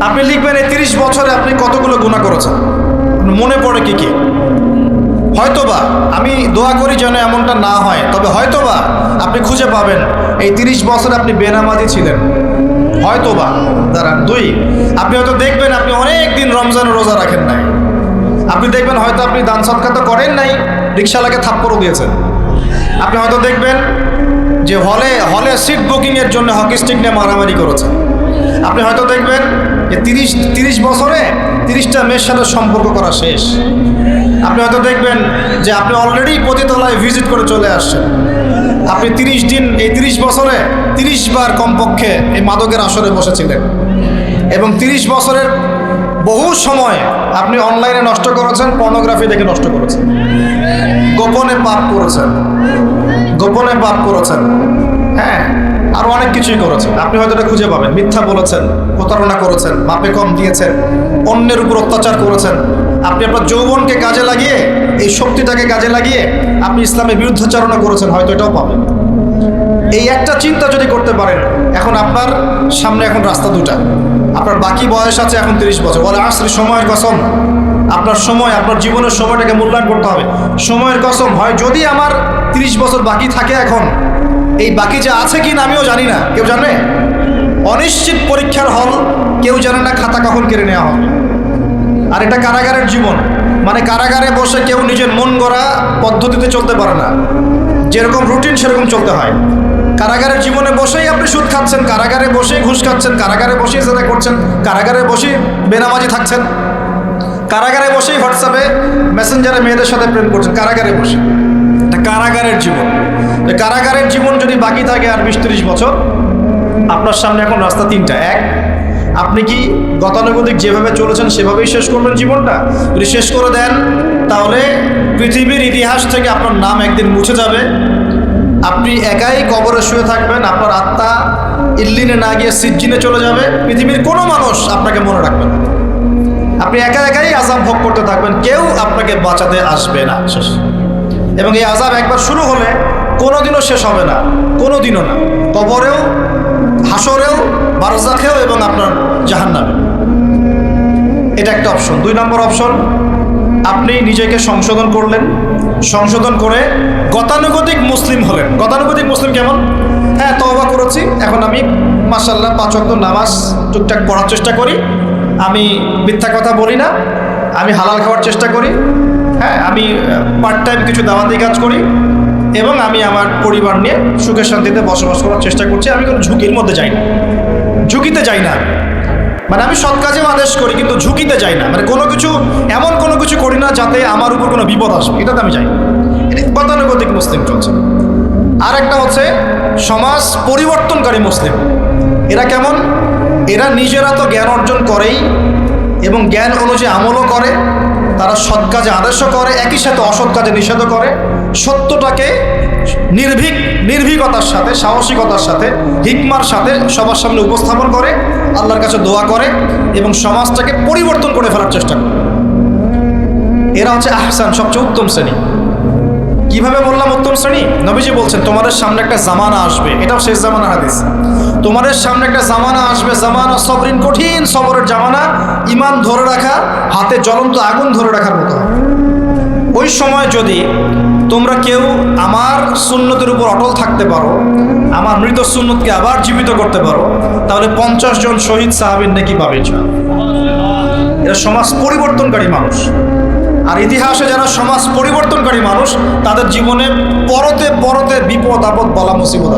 আপনি লিখবেন এই 30 বছরে আপনি কতগুলো গুনাহ করেছেন, মনে পড়ে কি কি। হয়তোবা আমি দোয়া করি যেন এমনটা না হয়, তবে হয়তোবা আপনি খুঁজে পাবেন এই 30 বছরে আপনি বেনামাজি ছিলেন, হয়তোবা। দাঁড়ান, 2, আপনি হয়তো দেখবেন আপনি অনেক দিন রমজানের রোজা রাখেন নাই। আপনি দেখবেন হয়তো আপনি দান সদকা তো করেন নাই, রিকশাওয়ালাকে থাপ্পড়ও দিয়েছেন। আপনি হয়তো দেখবেন যে হলে সিট বুকিংয়ের জন্য হকি স্টিক নিয়ে মারামারি করেছেন। আপনি হয়তো দেখবেন যে 30 বছরে 30টা মেয়ের সাথে সম্পর্ক করা শেষ। আপনি হয়তো দেখবেন যে আপনি অলরেডি পতিতলায় ভিজিট করে চলে আসছেন। আপনি 30 দিন, এই 30 বছরে 30 বার কমপক্ষে এই মাদকের আসরে বসেছিলেন, এবং 30 বছরের বহু সময় আপনি অনলাইনে নষ্ট করেছেন, পর্নোগ্রাফি দেখে নষ্ট করেছেন, গোপনে পাপ করেছেন, গোপনে পাপ করেছেন, হ্যাঁ, আরো অনেক কিছুই করেছেন। আপনি হয়তো এটা খুঁজে পাবেন। মিথ্যা বলেছেন, প্রতারণা করেছেন, মাপে কম দিয়েছেন, অন্যের উপর অত্যাচার করেছেন। আপনি আপনার যৌবনকে কাজে লাগিয়ে, এই শক্তিটাকে কাজে লাগিয়ে আপনি ইসলামের বিরুদ্ধাচারণা করেছেন, হয়তো এটাও পাবেন। এই একটা চিন্তা যদি করতে পারেন, এখন আপনার সামনে এখন রাস্তা দুটা। আপনার বাকি বয়স আছে এখন 30 বছর, বলে আসলে সময়ের কসম, আপনার সময়, আপনার জীবনের সময়টাকে মূল্যায়ন করতে হবে। সময়ের কসম, হয় যদি আমার 30 বছর বাকি থাকে এখন, এই বাকি যে আছে কি না আমিও জানি না, কেউ জানে? অনিশ্চিত পরীক্ষার হল, কেউ জানে না খাতা কখন কেড়ে নেওয়া হবে। আর এটা কারাগারের জীবন, মানে কারাগারে বসে কেউ নিজের মন গড়া পদ্ধতিতে চলতে পারে না, যেরকম রুটিন সেরকম চলতে হয়। কারাগারের জীবনে বসেই আপনি সুদ খাচ্ছেন, কারাগারে বসেই ঘুষ খাচ্ছেন, কারাগারে বসেই জেনা করছেন, কারাগারে বসেই বেনামাজি থাকছেন, কারাগারে বসেই হোয়াটসঅ্যাপে মেসেঞ্জারে মেয়েদের সাথে প্রেম করছেন, কারাগারে বসে। এটা কারাগারের জীবন। কারাগারের জীবন যদি বাকি থাকে আর 20-30 বছর, আপনার সামনে এখন রাস্তা 3টা। 1, আপনি কি গতানুগতিক যেভাবে চলেছেন সেভাবেই শেষ করবেন জীবনটা? যদি শেষ করে দেন, তাহলে পৃথিবীর ইতিহাস থেকে আপনার নাম একদিন মুছে যাবে। আপনি একাই কবরে শুয়ে থাকবেন, আপনার আত্মা ইল্লিনে না গিয়ে সিজ্জিনে চলে যাবে। পৃথিবীর কোনো মানুষ আপনাকে মনে রাখবে না। আপনি একা একাই আযাব ভোগ করতে থাকবেন, কেউ আপনাকে বাঁচাতে আসবে না। শেষ। এবং এই আযাব একবার শুরু হলে কোনোদিনও শেষ হবে না, কোনোদিনও না। কবরেও, হাসরেও, বারজাখেও, এবং আপনার জাহান্নামে। এটা একটা অপশন। 2 নম্বর অপশন, আপনি নিজেকে সংশোধন করলেন, সংশোধন করে গতানুগতিক মুসলিম হলেন। গতানুগতিক মুসলিম কেমন? হ্যাঁ, তওবা করেছি, এখন আমি মাশাআল্লাহ 5 ওয়াক্ত নামাজ টুকটাক পড়ার চেষ্টা করি, আমি মিথ্যা কথা বলি না, আমি হালাল খাওয়ার চেষ্টা করি, হ্যাঁ, আমি পার্ট টাইম কিছু দাওয়াতি কাজ করি, এবং আমি আমার পরিবার নিয়ে সুখে শান্তিতে বসবাস করার চেষ্টা করছি। আমি কোনো ঝুঁকির মধ্যে যাই না, ঝুঁকিতে যাই না। মানে আমি সৎ কাজেও আদেশ করি, কিন্তু ঝুঁকিতে যাই না। মানে কোনো কিছু, এমন কোনো কিছু করি না যাতে আমার উপর কোনো বিপদ আসবে, এটাতে আমি যাই না। এটা গতানুগতিক মুসলিম চলছে। আর একটা হচ্ছে সমাজ পরিবর্তনকারী মুসলিম। এরা কেমন? এরা নিজেরা তো জ্ঞান অর্জন করেই, এবং জ্ঞান অনুযায়ী আমলও করে, তারা সৎ কাজে আদেশও করে, একই সাথে অসৎ কাজে নিষেধও করে। সত্যটাকে নির্ভীকতার সাথে, সাহসিকতার সাথে, হিকমার সাথে সবার সামনে উপস্থাপন করে, আল্লাহর কাছে দোয়া করে, এবং সমাজটাকে পরিবর্তন করে ফেলার চেষ্টা করে। এরা হচ্ছে আহসান, সবচেয়ে উত্তম শ্রেণী। কিভাবে বললাম উত্তম শ্রেণী? নবীজি বলছেন তোমাদের সামনে একটা জামানা আসবে, এটাও শেষ জামানার হাদিস। তোমাদের সামনে একটা জামানা আসবে, জামানা সবরিন, কঠিন সবরের জামানা, ঈমান ধরে রাখা হাতে জ্বলন্ত আগুন ধরে রাখার মতো। ওই সময় যদি তোমরা কেউ আমার সুন্নতের উপর অটল থাকতে পারো, আমার মৃত সুন্নতকে আবার জীবিত করতে পারো, তাহলে 50 জন শহীদ সাহাবীর নেকি পাবে ইনশাআল্লাহ। এরা সমাজ পরিবর্তনকারী মানুষ। আর ইতিহাসে যারা সমাজ পরিবর্তনকারী মানুষ, তাদের জীবনে পরতে পরতে বিপদ আপদ বলা মুসিবত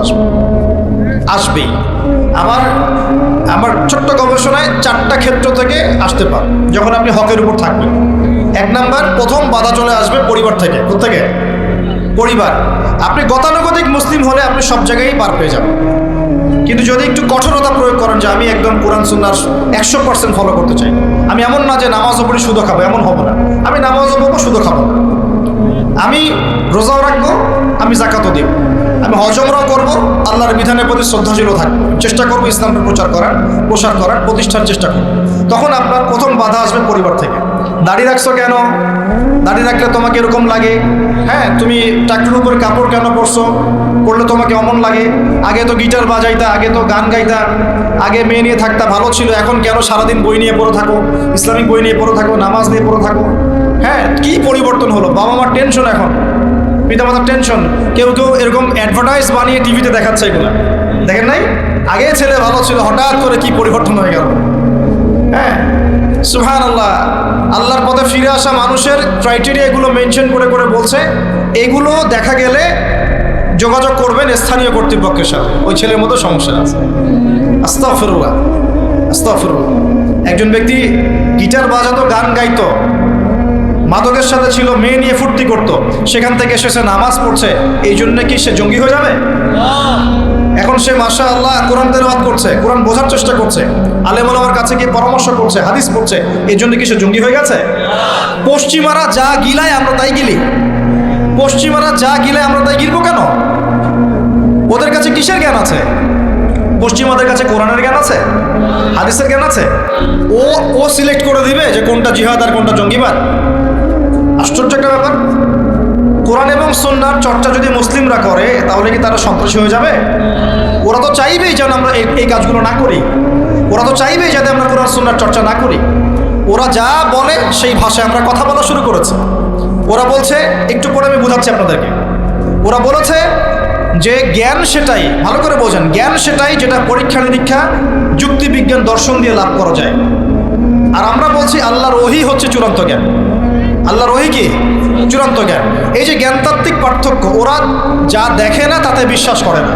আসবেই। আমার ছোট্ট গবেষণায় 4টা ক্ষেত্র থেকে আসতে পারে যখন আপনি হকের উপর থাকবেন। 1 নাম্বার, প্রথম বাধা চলে আসবে পরিবার থেকে। কোত্থেকে? পরিবার। আপনি গতানুগতিক মুসলিম হলে আপনি সব জায়গায় পার পেয়ে যাবেন, কিন্তু যদি একটু কঠোরতা প্রয়োগ করেন যে আমি একদম কোরআন সুন্নাহ 100% ফলো করতে চাই, আমি এমন না যে নামাজও পড়ি শুধু খাবো, এমন হবো না। আমি নামাজও পড়বো, শুধু খাবো না, আমি রোজাও রাখবো, আমি যাকাতও দেব, আমি হজ উমরাও করবো, আল্লাহর বিধানের প্রতি শ্রদ্ধাশীলও থাকবো, চেষ্টা করবো ইসলামকে প্রসার করার প্রতিষ্ঠার চেষ্টা করবো। তখন আপনার প্রথম বাধা আসবে পরিবার থেকে। দাড়ি রাখছো কেন? দাড়ি রাখলে তোমাকে এরকম লাগে, হ্যাঁ, তুমি টাকলুর উপরে কাপড় কেন পরছো, পরলে তোমাকে অমন লাগে, আগে তো গিটার বাজাইতা, আগে তো গান গাইতা, আগে মেয়ে নিয়ে থাকতা, ভালো ছিল, এখন কেন সারাদিন বই নিয়ে পড়ে থাকো, ইসলামিক বই নিয়ে পড়ে থাকো, নামাজ নিয়ে পড়ে থাকো। হ্যাঁ, কি পরিবর্তন হলো, বাবা মার টেনশন, এখন পিতামাতার টেনশন। কেউ কেউ এরকম অ্যাডভার্টাইজ বানিয়ে টিভিতে দেখাচ্ছে, এগুলো দেখেন নাই? আগে ছেলে ভালো ছিল, হঠাৎ করে কি পরিবর্তন হয়ে গেল। হ্যাঁ, সুবহানাল্লাহ। আল্লাহর পথে ফিরে আসা মানুষের ক্রাইটেরিয়া এগুলো মেনশন করে করে বলছে, এগুলো দেখা গেলে যোগাযোগ করবেন স্থানীয় কর্তৃপক্ষের সাথে, ওই ছেলের মতো সমস্যা আছে। আস্তাগফিরুল্লাহ, আস্তাগফিরুল্লাহ। একজন ব্যক্তি গিটার বাজাতো, গান গাইতো, মাদকের সাথে ছিল, মেয়ে নিয়ে ফুর্তি করতো, সেখান থেকে এসেছে নামাজ পড়ছে, এই জন্য কি সে জঙ্গি হয়ে যাবে? এখন সে মাশাআল্লাহ কোরআন তেলাওয়াত করছে, কোরআন বোঝার চেষ্টা করছে, আলেম ওলামার কাছে গিয়ে পরামর্শ করছে, হাদিস পড়ছে, এই জন্য কি সে জঙ্গি হয়ে গেছে? পশ্চিমারা যা গিলায় আমরা তাই গিলি, পশ্চিমারা যা গিলায় আমরা তাই গিলবো কেন? ওদের কাছে কিসের জ্ঞান আছে? পশ্চিমাদের কাছে কোরআনের জ্ঞান আছে, হাদিসের জ্ঞান আছে। ও সিলেক্ট করে দিবে যে কোনটা জিহাদ আর কোনটা জঙ্গিবাদ। আশ্চর্য একটা ব্যাপার। কোরআন এবং সুন্নাহর চর্চা যদি মুসলিমরা করে, তাহলে কি তারা সন্ত্রাসী হয়ে যাবে? ওরা তো চাইবেই যেন আমরা এই কাজগুলো না করি, ওরা তো চাইবেই যাতে আমরা কোরআন সুন্নাহর চর্চা না করি। ওরা যা বলে সেই ভাষায় আমরা কথা বলা শুরু করেছি। ওরা বলছে, একটু পরে আমি বোঝাচ্ছি আপনাদেরকে, ওরা বলেছে যে জ্ঞান সেটাই, ভালো করে বোঝেন, জ্ঞান সেটাই যেটা পরীক্ষা নিরীক্ষা, যুক্তি, বিজ্ঞান, দর্শন দিয়ে লাভ করা যায়। আর আমরা বলছি আল্লাহর ওহী হচ্ছে চূড়ান্ত জ্ঞান। আল্লাহর ওহী কি? চূড়ান্ত জ্ঞান। এই যে জ্ঞানতাত্ত্বিক পার্থক্য, ওরা যা দেখে না তাতে বিশ্বাস করে না,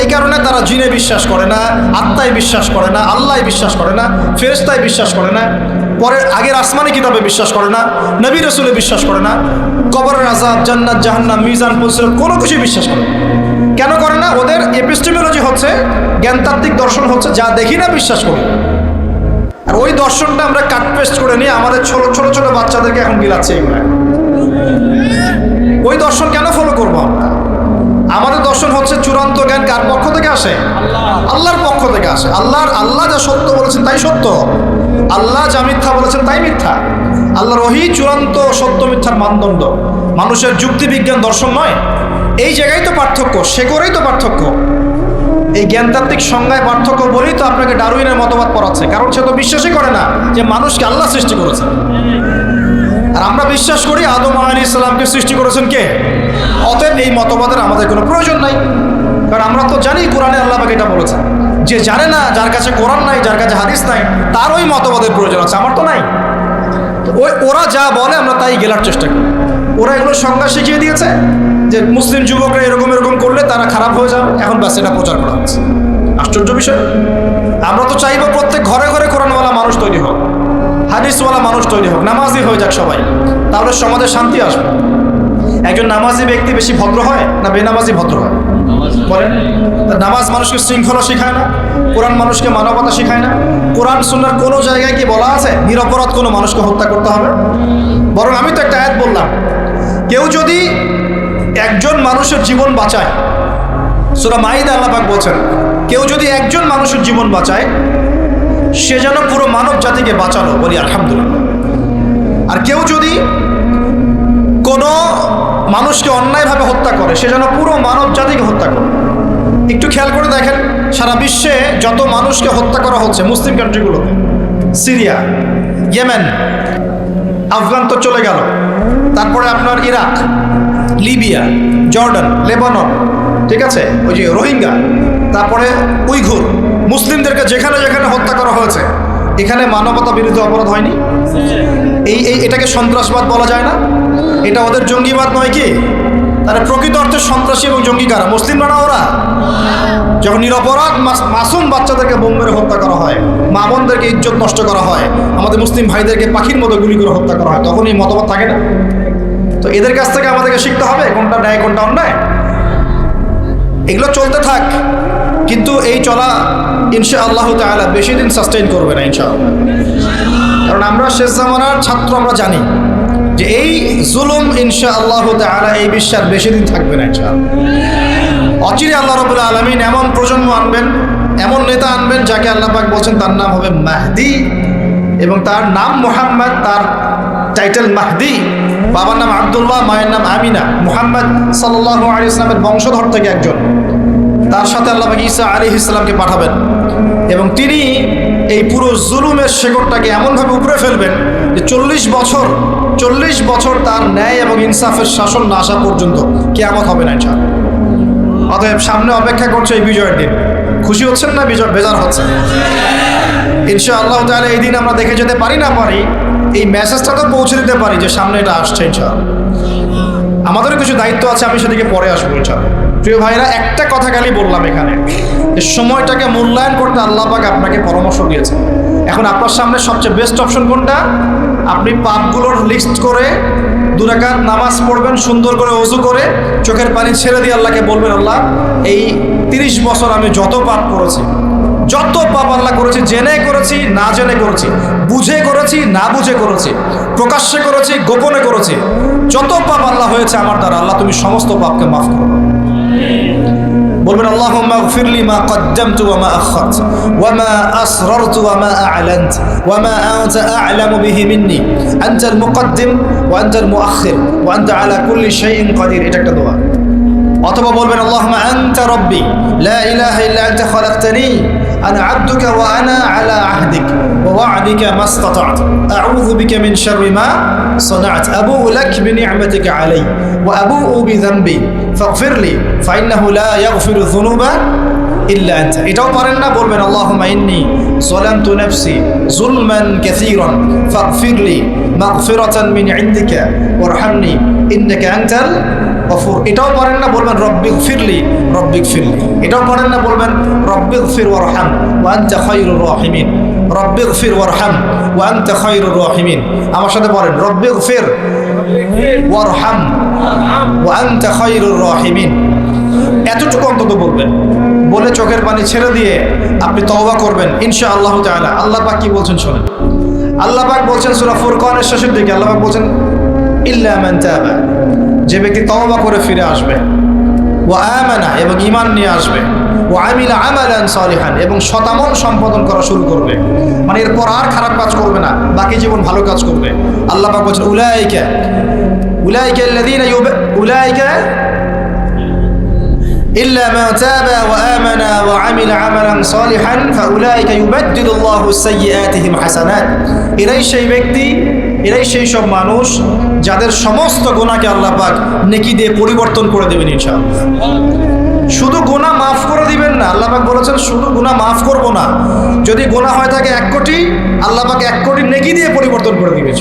এই কারণে তারা জিনে বিশ্বাস করে না, আত্মায় বিশ্বাস করে না, আল্লাহয় বিশ্বাস করে না, ফেরেশতায় বিশ্বাস করে না, পরের আগের আসমানি কিতাবে বিশ্বাস করে না, নবী রাসূলে বিশ্বাস করে না, কবরের আযাব, জান্নাত, জাহান্নাম, মিজান, পুরস্কার কোনো কিছু বিশ্বাস করে না। কেন করে না? ওদের এপিস্টেমোলজি হচ্ছে, জ্ঞানতাত্ত্বিক দর্শন হচ্ছে যা দেখি না বিশ্বাস করি। আর ওই দর্শনটা আমরা কাট পেস্ট করে নিয়ে আমাদের ছোট ছোট ছোট বাচ্চাদেরকে এখন বিলাচ্ছে এগুলো। ওই দর্শন কেন ফলো করবো আমরা? আমাদের দর্শন হচ্ছে চূড়ান্ত জ্ঞান কার পক্ষ থেকে আসে? আল্লাহর পক্ষ থেকে আসে। আল্লাহ যা সত্য বলেছেন তাই সত্য, আল্লাহ যা মিথ্যা বলেছেন তাই মিথ্যা। আল্লাহর ওহী চূড়ান্ত সত্য মিথ্যার মানদণ্ড, মানুষের যুক্তি, বিজ্ঞান, দর্শন নয়। এই জায়গায় তো পার্থক্য, সে করেই তো পার্থক্য। এই জ্ঞানতাত্ত্বিক সংজ্ঞায় পার্থক্য বলেই তো আপনাকে ডারউইনের মতবাদ পড়াচ্ছে, কারণ সে তো বিশ্বাসই করে না যে মানুষকে আল্লাহ সৃষ্টি করেছেন। আর আমরা বিশ্বাস করি আদম আলাইহিস সালামকে সৃষ্টি করেছেন কে? অতএব এই মতবাদের আমাদের কোনো প্রয়োজন নাই, কারণ আমরা তো জানি কোরআনে আল্লাহ পাক এটা বলেছেন। যে জানে না, যার কাছে কোরআন নাই, যার কাছে হাদিস নাই, তার ওই মতবাদের প্রয়োজন আছে, আমার তো নাই। ওরা যা বলে আমরা তাই গেলার চেষ্টা করি। ওরা এগুলো সংজ্ঞা শিখিয়ে দিয়েছে যে মুসলিম যুবকরা এরকম এরকম করলে তারা খারাপ হয়ে যাবে, এখন ব্যাস এটা প্রচার করা হচ্ছে। আশ্চর্য বিষয়। আমরা তো চাইবো প্রত্যেক ঘরে ঘরে কোরআনওয়ালা মানুষ তৈরি হোক, হাদিসওয়ালা মানুষ তৈরি হোক, নামাজি হয়ে যাক সবাই, তাহলে সমাজে শান্তি আসবে। একজন নামাজি ব্যক্তি বেশি ভদ্র হয় না বেনামাজি ভদ্র হয়? বলেন। নামাজ মানুষকে শৃঙ্খলা শেখায় না, কোরআন মানুষকে মানবতা শেখায় না। কোরআন সুন্নাহর কোনো জায়গায় কি বলা আছে নিরপরাধ কোনো মানুষকে হত্যা করতে হবে? বরং আমি তো একটা আয়াত বললাম, কেউ যদি একজন মানুষের জীবন বাঁচায়, সূরা মাইদা আল্লাহ পাক বলছেন, কেউ যদি একজন মানুষের জীবন বাঁচায়, সে যেন পুরো মানব জাতিকে বাঁচালো, বলি আলহামদুলিল্লাহ। আর কেউ যদি কোনো মানুষকে অন্যায়ভাবে হত্যা করে, সে যেন পুরো মানব জাতিকে হত্যা করে। একটু খেয়াল করে দেখেন, সারা বিশ্বে যত মানুষকে হত্যা করা হচ্ছে মুসলিম কান্ট্রিগুলোতে, সিরিয়া, ইয়েমেন, আফগান তো চলে গেল, তারপরে আপনার ইরাক, লিবিয়া, জর্ডান, লেবানন, ঠিক আছে, ওই যে রোহিঙ্গা, তারপরে উইঘুর, মুসলিমদেরকে যেখানে যেখানে হত্যা করা হয়েছে, এখানে মানবতা বিরুদ্ধে অপরাধ হয়নি? এটাকে সন্ত্রাসবাদ বলা যায় না? এটা ওদের জঙ্গিবাদ নয় কি? তাহলে প্রকৃত অর্থে সন্ত্রাসী এবং জঙ্গি কারা? মুসলিমরা না ওরা? যখন নিরপরাধ মাসুম বাচ্চাদেরকে বোম মেরে হত্যা করা হয়, মা বোনদেরকে ইজ্জত নষ্ট করা হয়, আমাদের মুসলিম ভাইদেরকে পাখির মতো গুলি করে হত্যা করা হয়, তখন এই মতবাদ থাকে না? তো এদের কাছ থেকে আমাদেরকে শিখতে হবে কোনটা ন্যায় কোনটা অন্যায়। এগুলো চলতে থাক, কিন্তু এই চলা ইনশাআল্লাহ তাআলা বেশি দিন সাস্টেইন করবে না ইনশাআল্লাহ। কারণ আমরা শেষ জামানার ছাত্র, আমরা জানি যে এই জুলুম ইনশাআল্লাহ তাআলা এই বিশ্বের বেশি দিন থাকবে না ইনশাআল্লাহ। অচিরে আল্লাহ রাব্বুল আলামিন এমন প্রজন্ম আনবেন, এমন নেতা আনবেন যাকে আল্লাহ পাক বলছেন তার নাম হবে মাহদি, এবং তার নাম মুহাম্মদ, তার টাইটেল মাহদি। বাবার নাম আব্দুল্লাহ, মায়ের নাম আমিনা, মুহাম্মদ সাল্লাল্লাহু আলাইহি ওয়াসাল্লামের বংশধর থেকে একজন। তার সাথে আল্লাহ পাক ঈসা আলাইহিস সালামকে পাঠাবেন এবং তিনি এই পুরো জুলুমের শেকড়টাকে এমনভাবে উপড়ে ফেলবেন যে 40 বছর তার ন্যায় এবং ইনসাফের শাসন না আসা পর্যন্ত কিয়ামত হবে না ইনশাআল্লাহ। অতএব সামনে অপেক্ষা করছে এই বিজয়ের দিন। খুশি হচ্ছেন না বেজার হচ্ছেন? ইনশাআল্লাহ তাআলা এই দিন আমরা দেখে যেতে পারি না পারি, এই মেসেজটা তো পৌঁছে দিতে পারি যে সামনে এটা আসছে ইনশাআল্লাহ। আমাদেরও কিছু দায়িত্ব আছে, আমি সেদিকে পরে আসবো ইনশাআল্লাহ। প্রিয় ভাইরা, একটা কথা খালি বললাম এখানে যে সময়টাকে মূল্যায়ন করতে আল্লাহ পাক আপনাকে পরামর্শ দিয়েছেন। এখন আপনার সামনে সবচেয়ে বেস্ট অপশন কোনটা? আপনি পাপগুলোর লিস্ট করে 2 রাকাত নামাজ পড়বেন, সুন্দর করে ওযু করে চোখের পানি ছেড়ে দিয়ে আল্লাহকে বলবেন, আল্লাহ এই 30 বছর আমি যত পাপ করেছি, যত পাপ আল্লাহ করেছি, জেনে করেছি না জেনে করেছি, বুঝে করেছি না বুঝে করেছি, প্রকাশ্যে করেছি গোপনে করেছি, যত পাপ আল্লাহ হয়েছে আমার দ্বারা, আল্লাহ তুমি সমস্ত পাপকে মাফ করো। বলবেন আল্লাহুম্মা গফিরলি মা কদ্দামতু ওয়া মা আখারতু ওয়া মা আসরারতু ওয়া মা আ'লানতু ওয়া মা আনতা আ'লামু বিহি মিন্নি আনতাল মুকদ্দিম ওয়া আনতাল মুআখির ওয়া আনতা আলা কুল্লি শাইইন কাদির। এটা একটা দোয়া। অথবা বলবেন আল্লাহুম্মা আনতা রাব্বি লা ইলাহা ইল্লা আনতা খালাকতানি আনা আবদুকা ওয়া আনা আলা আহদিক ওয়া ওয়া'দিকা মাসতাতা'তু আউযু বিকা মিন শাররি মা সানা'তু আবু'ু লাক বিনি'মাতিকা আলাইয়া ওয়া আবু'ু বিযানবি ফাগফিরলি ফাইন্নাহু লা ইয়াগফিরু যুনুবা ইল্লা আনতা। এটাও পারেন না? বলবেন আল্লাহুম্মা ইন্নী যালামতু নাফসি যুলমান কাসীরান ফাগফিরলি মাগফিরাতান মিন ইনদিকা ওয়ারহামনি ইন্নাকা আনতাল গফুর। এটাও পারেন না? বলবেন রব্বিগফিরলি রব্বিগফিরলি। এটাও পারেন না? বলবেন রব্বিগফির ওয়ারহাম ওয়া আনতা খায়রুর রাহিমিন। রব্বিগফির ওয়ারহাম ওয়া আনতা খায়রুর রাহিমিন। আমার সাথে বলেন রব্বিগফির ওয়ারহাম ওয়া আনতা খায়রুর রাহিমিন। এতটুকু অন্তত বলবেন, বলে চোখের পানি ছেড়ে দিয়ে আপনি তওবা করবেন ইনশাআল্লাহ তাআলা। আল্লাহ পাক কি বলছেন শোনেন। আল্লাহ পাক বলছেন সূরা ফুরকানের শেষের দিকে, আল্লাহ পাক বলছেন ইল্লা মান তাবা, যে ব্যক্তি তওবা করে ফিরে আসবে, ওয়া আমানা এবং ঈমান নিয়ে আসবে, ওয়া আমিলা আমালান সালিহান এবং সতামল সম্পাদন করা শুরু করবে, মানে এরপর আর খারাপ কাজ করবে না, বাকি জীবন ভালো কাজ করবে। আল্লাহ পাক বলছেন উলাইকা আল্লাযীনা উলাইকা إلا من تاب وآمن وعمل عملا صالحا فأولئك يبدل الله سيئاتهم حسنات। এরাই সেই ব্যক্তি, এরাই সেই সব মানুষ যাদের সমস্ত গুনাহকে আল্লাহ পাক নেকি দিয়ে পরিবর্তন করে দেবেন ইনশাআল্লাহ। শুধু গুনাহ মাফ করে দিবেন না, আল্লাহ পাক বলেছেন শুধু গুনাহ মাফ করব না, যদি গুনাহ হয় থাকে 1 কোটি, আল্লাহ পাক 1 কোটি নেকি দিয়ে পরিবর্তন করে দিবেন।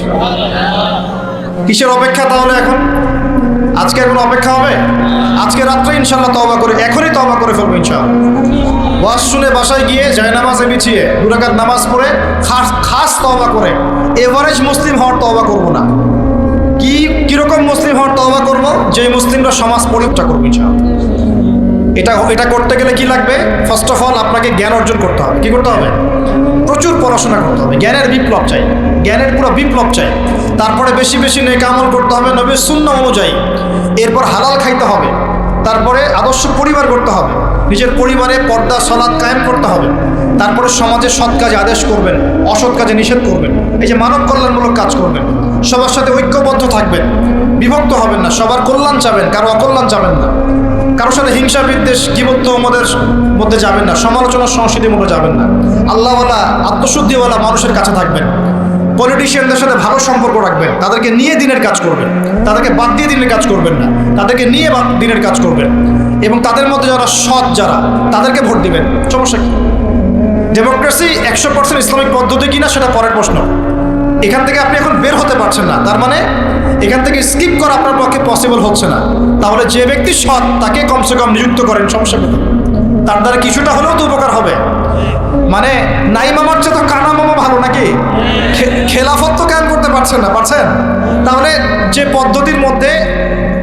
কিসের অপেক্ষা তাহলে এখন? আজকের কোনো অপেক্ষা হবে? আজকে রাত্রে ইনশাআল্লাহ তওবা করে, এখনই তওবা করে ফেলবো ইনশাআল্লাহ। ওয়াজ শুনে বাসায় গিয়ে জায়নামাজে বিছিয়ে 2 রাকাত নামাজ পড়ে খাস তওবা করে, এভারেজ মুসলিম হওয়ার তওবা করব না। কিরকম মুসলিম হওয়ার তওবা করব? যে মুসলিমরা সমাজ পরিবর্তন করবে ইনশাআল্লাহ। এটা করতে গেলে কি লাগবে? ফার্স্ট অফ অল আপনাকে জ্ঞান অর্জন করতে হবে। কি করতে হবে? প্রচুর পড়াশোনা করতে হবে। জ্ঞানের বিপ্লব চাই, জ্ঞানের পুরো বিপ্লব চাই। তারপরে বেশি বেশি নেক আমল করতে হবে নবীর সুন্নাহ অনুযায়ী। এরপর হালাল খাইতে হবে। তারপরে আদর্শ পরিবার করতে হবে, নিজের পরিবারে পর্দা সালাত কায়েম করতে হবে। তারপরে সমাজে সৎ কাজে আদেশ করবেন, অসৎ কাজে নিষেধ করবেন। এই যে মানব কল্যাণমূলক কাজ করবেন, সবার সাথে ঐক্যবদ্ধ থাকবেন, বিভক্ত হবেন না, সবার কল্যাণ চাবেন, কারো অকল্যাণ চাবেন না, কারোর সাথে হিংসা বিদ্বেষ গীবত আমাদের মধ্যে যাবেন না, সমালোচনা সংস্কৃতির মধ্যে যাবেন না, আল্লাহওয়ালা আত্মশুদ্ধিওয়ালা মানুষের কাছে থাকবেন, পলিটিশিয়ানদের সাথে ভালো সম্পর্ক রাখবেন, তাদেরকে নিয়ে দিনের কাজ করবেন, তাদেরকে বাদ দিয়ে দিনের কাজ করবেন না, তাদেরকে নিয়ে দিনের কাজ করবেন, এবং তাদের মধ্যে যারা সৎ যারা তাদেরকে ভোট দিবেন। সমস্যা কি? ডেমোক্রেসি 100% ইসলামিক পদ্ধতি কিনা সেটা পরের প্রশ্ন। এখান থেকে আপনি এখন বের হতে পারছেন না, তার মানে এখান থেকে স্কিপ করা আপনার পক্ষে পসিবল হচ্ছে না। তাহলে যে ব্যক্তি সৎ তাকে কমসে কম নিযুক্ত করেন, সমস্যা কি? তার দ্বারা কিছুটা হলেও তো উপকার হবে। মানে নাই মামার চেয়ে তো কানা মামা ভালো নাকি? খেলাফত তো কায়েম করতে পারছেন না, পারছেন? তাহলে যে পদ্ধতির মধ্যে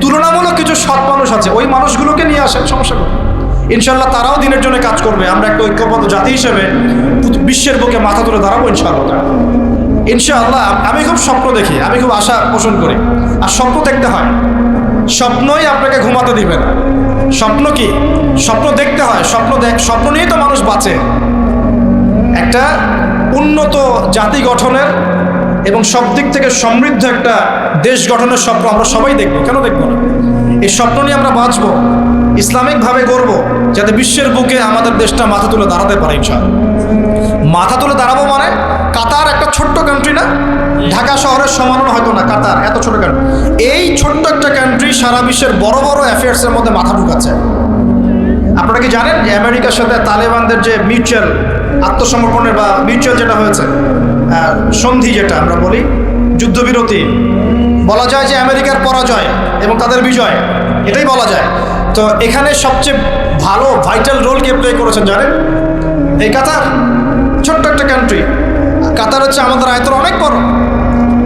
তুলনামূলক কিছু সৎ মানুষ আছে ওই মানুষগুলোকে নিয়ে আসেন, সমস্যা কি? ইনশাল্লাহ তারাও দিনের জন্য কাজ করবে। আমরা একটা ঐক্যবদ্ধ জাতি হিসেবে বিশ্বের বুকে মাথা তুলে দাঁড়াবো ইনশাআল্লাহ। ইনশাআল্লাহ আমি খুব স্বপ্ন দেখি, আমি খুব আশা পোষণ করি। আর স্বপ্ন দেখতে হয়, স্বপ্নই আপনাকে ঘুমাতে দিবে না। স্বপ্ন কি? স্বপ্ন দেখতে হয়। স্বপ্ন নিয়েই তো মানুষ বাঁচে। একটা উন্নত জাতি গঠনের এবং সব দিক থেকে সমৃদ্ধ একটা দেশ গঠনের স্বপ্ন আমরা সবাই দেখব, কেন দেখব না? এই স্বপ্ন নিয়ে আমরা বাঁচব, ইসলামিকভাবে গড়ব, যাতে বিশ্বের বুকে আমাদের দেশটা মাথা তুলে দাঁড়াতে পারে ইনশাআল্লাহ। মাথা তুলে দাঁড়াবো মানে কাতার একটা ছোট্ট কান্ট্রি না, ঢাকা শহরের সমানও হয়তো না কাতার, এত ছোট কান্ট্রি। এই ছোট্ট একটা কান্ট্রি সারা বিশ্বের বড় বড় অ্যাফেয়ার্সের মধ্যে মাথা ঢুকাচ্ছে। আপনারা কি জানেন যে আমেরিকার সাথে তালেবানদের যে মিউচুয়াল আত্মসমর্পণের বা মিউচুয়াল যেটা হয়েছে সন্ধি, যেটা আমরা বলি যুদ্ধবিরতি, বলা যায় যে আমেরিকার পরাজয় এবং তাদের বিজয়, এটাই বলা যায়। তো এখানে সবচেয়ে ভালো ভাইটাল রোল কে প্লে করেছেন জানেন? এই কাতার, ছোট্ট একটা কান্ট্রি। কাতার হচ্ছে আমাদের আয়তন অনেক বড়।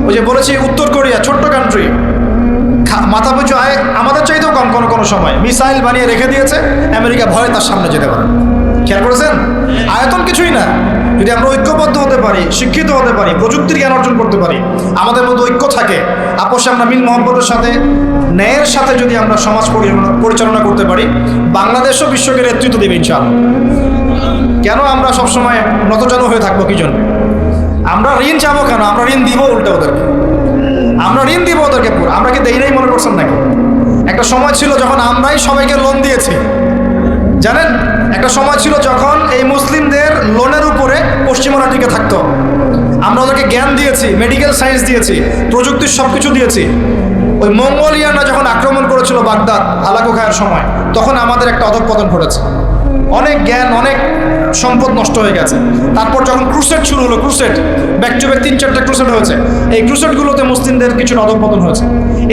ওই যে বলেছি উত্তর কোরিয়া ছোট্ট কান্ট্রি, মাথা পিছু আয় আমাদের চাইতেও কম কোনো কোনো সময়, মিসাইল বানিয়ে রেখে দিয়েছে, আমেরিকা ভয়ে তার সামনে যেতে পারে। খেয়াল করেছেন? আয়তন কিছুই না, যদি আমরা ঐক্যবদ্ধ হতে পারি, শিক্ষিত হতে পারি, প্রযুক্তির জ্ঞান অর্জন করতে পারি, আমাদের মধ্যে ঐক্য থাকে, আপোষে আমরা মিল মহব্বতের সাথে ন্যায়ের সাথে যদি আমরা সমাজ পরিচালনা করতে পারি, বাংলাদেশও বিশ্বকে নেতৃত্ব দেবে ইনশাআল্লাহ। কেন আমরা সবসময় নতজানু হয়ে থাকবো? কি জন্য? আমরা ঋণ চাবো কেন? আমরা ঋণ দিব উল্টে ওদেরকে, আমরা ঋণ দিব ওদেরকে পুরো। আমরা কি দেই নাই মনে করছেন নাকি? একটা সময় ছিল যখন আমরাই সবাইকে লোন দিয়েছি, জানেন? একটা সময় ছিল যখন এই মুসলিমদের লোনের উপরে পশ্চিমারা টিকে থাকতো। আমরা ওদেরকে জ্ঞান দিয়েছি, মেডিকেল সায়েন্স দিয়েছি, প্রযুক্তির সব কিছু দিয়েছি। ওই মঙ্গোলিয়ানরা যখন আক্রমণ করেছিল বাগদাদ হালাকু খায়ের সময়, তখন আমাদের একটা অধঃপতন ঘটেছে, অনেক জ্ঞান, অনেক সম্পদ নষ্ট হয়ে গেছে। তারপর যখন ক্রুসেড শুরু হলো, ক্রুসেড ব্যাক টু ব্যাক 3-4টা ক্রুসেড হয়েছে, এই ক্রুসেডগুলোতে মুসলিমদের কিছু অধঃপতন হয়েছে।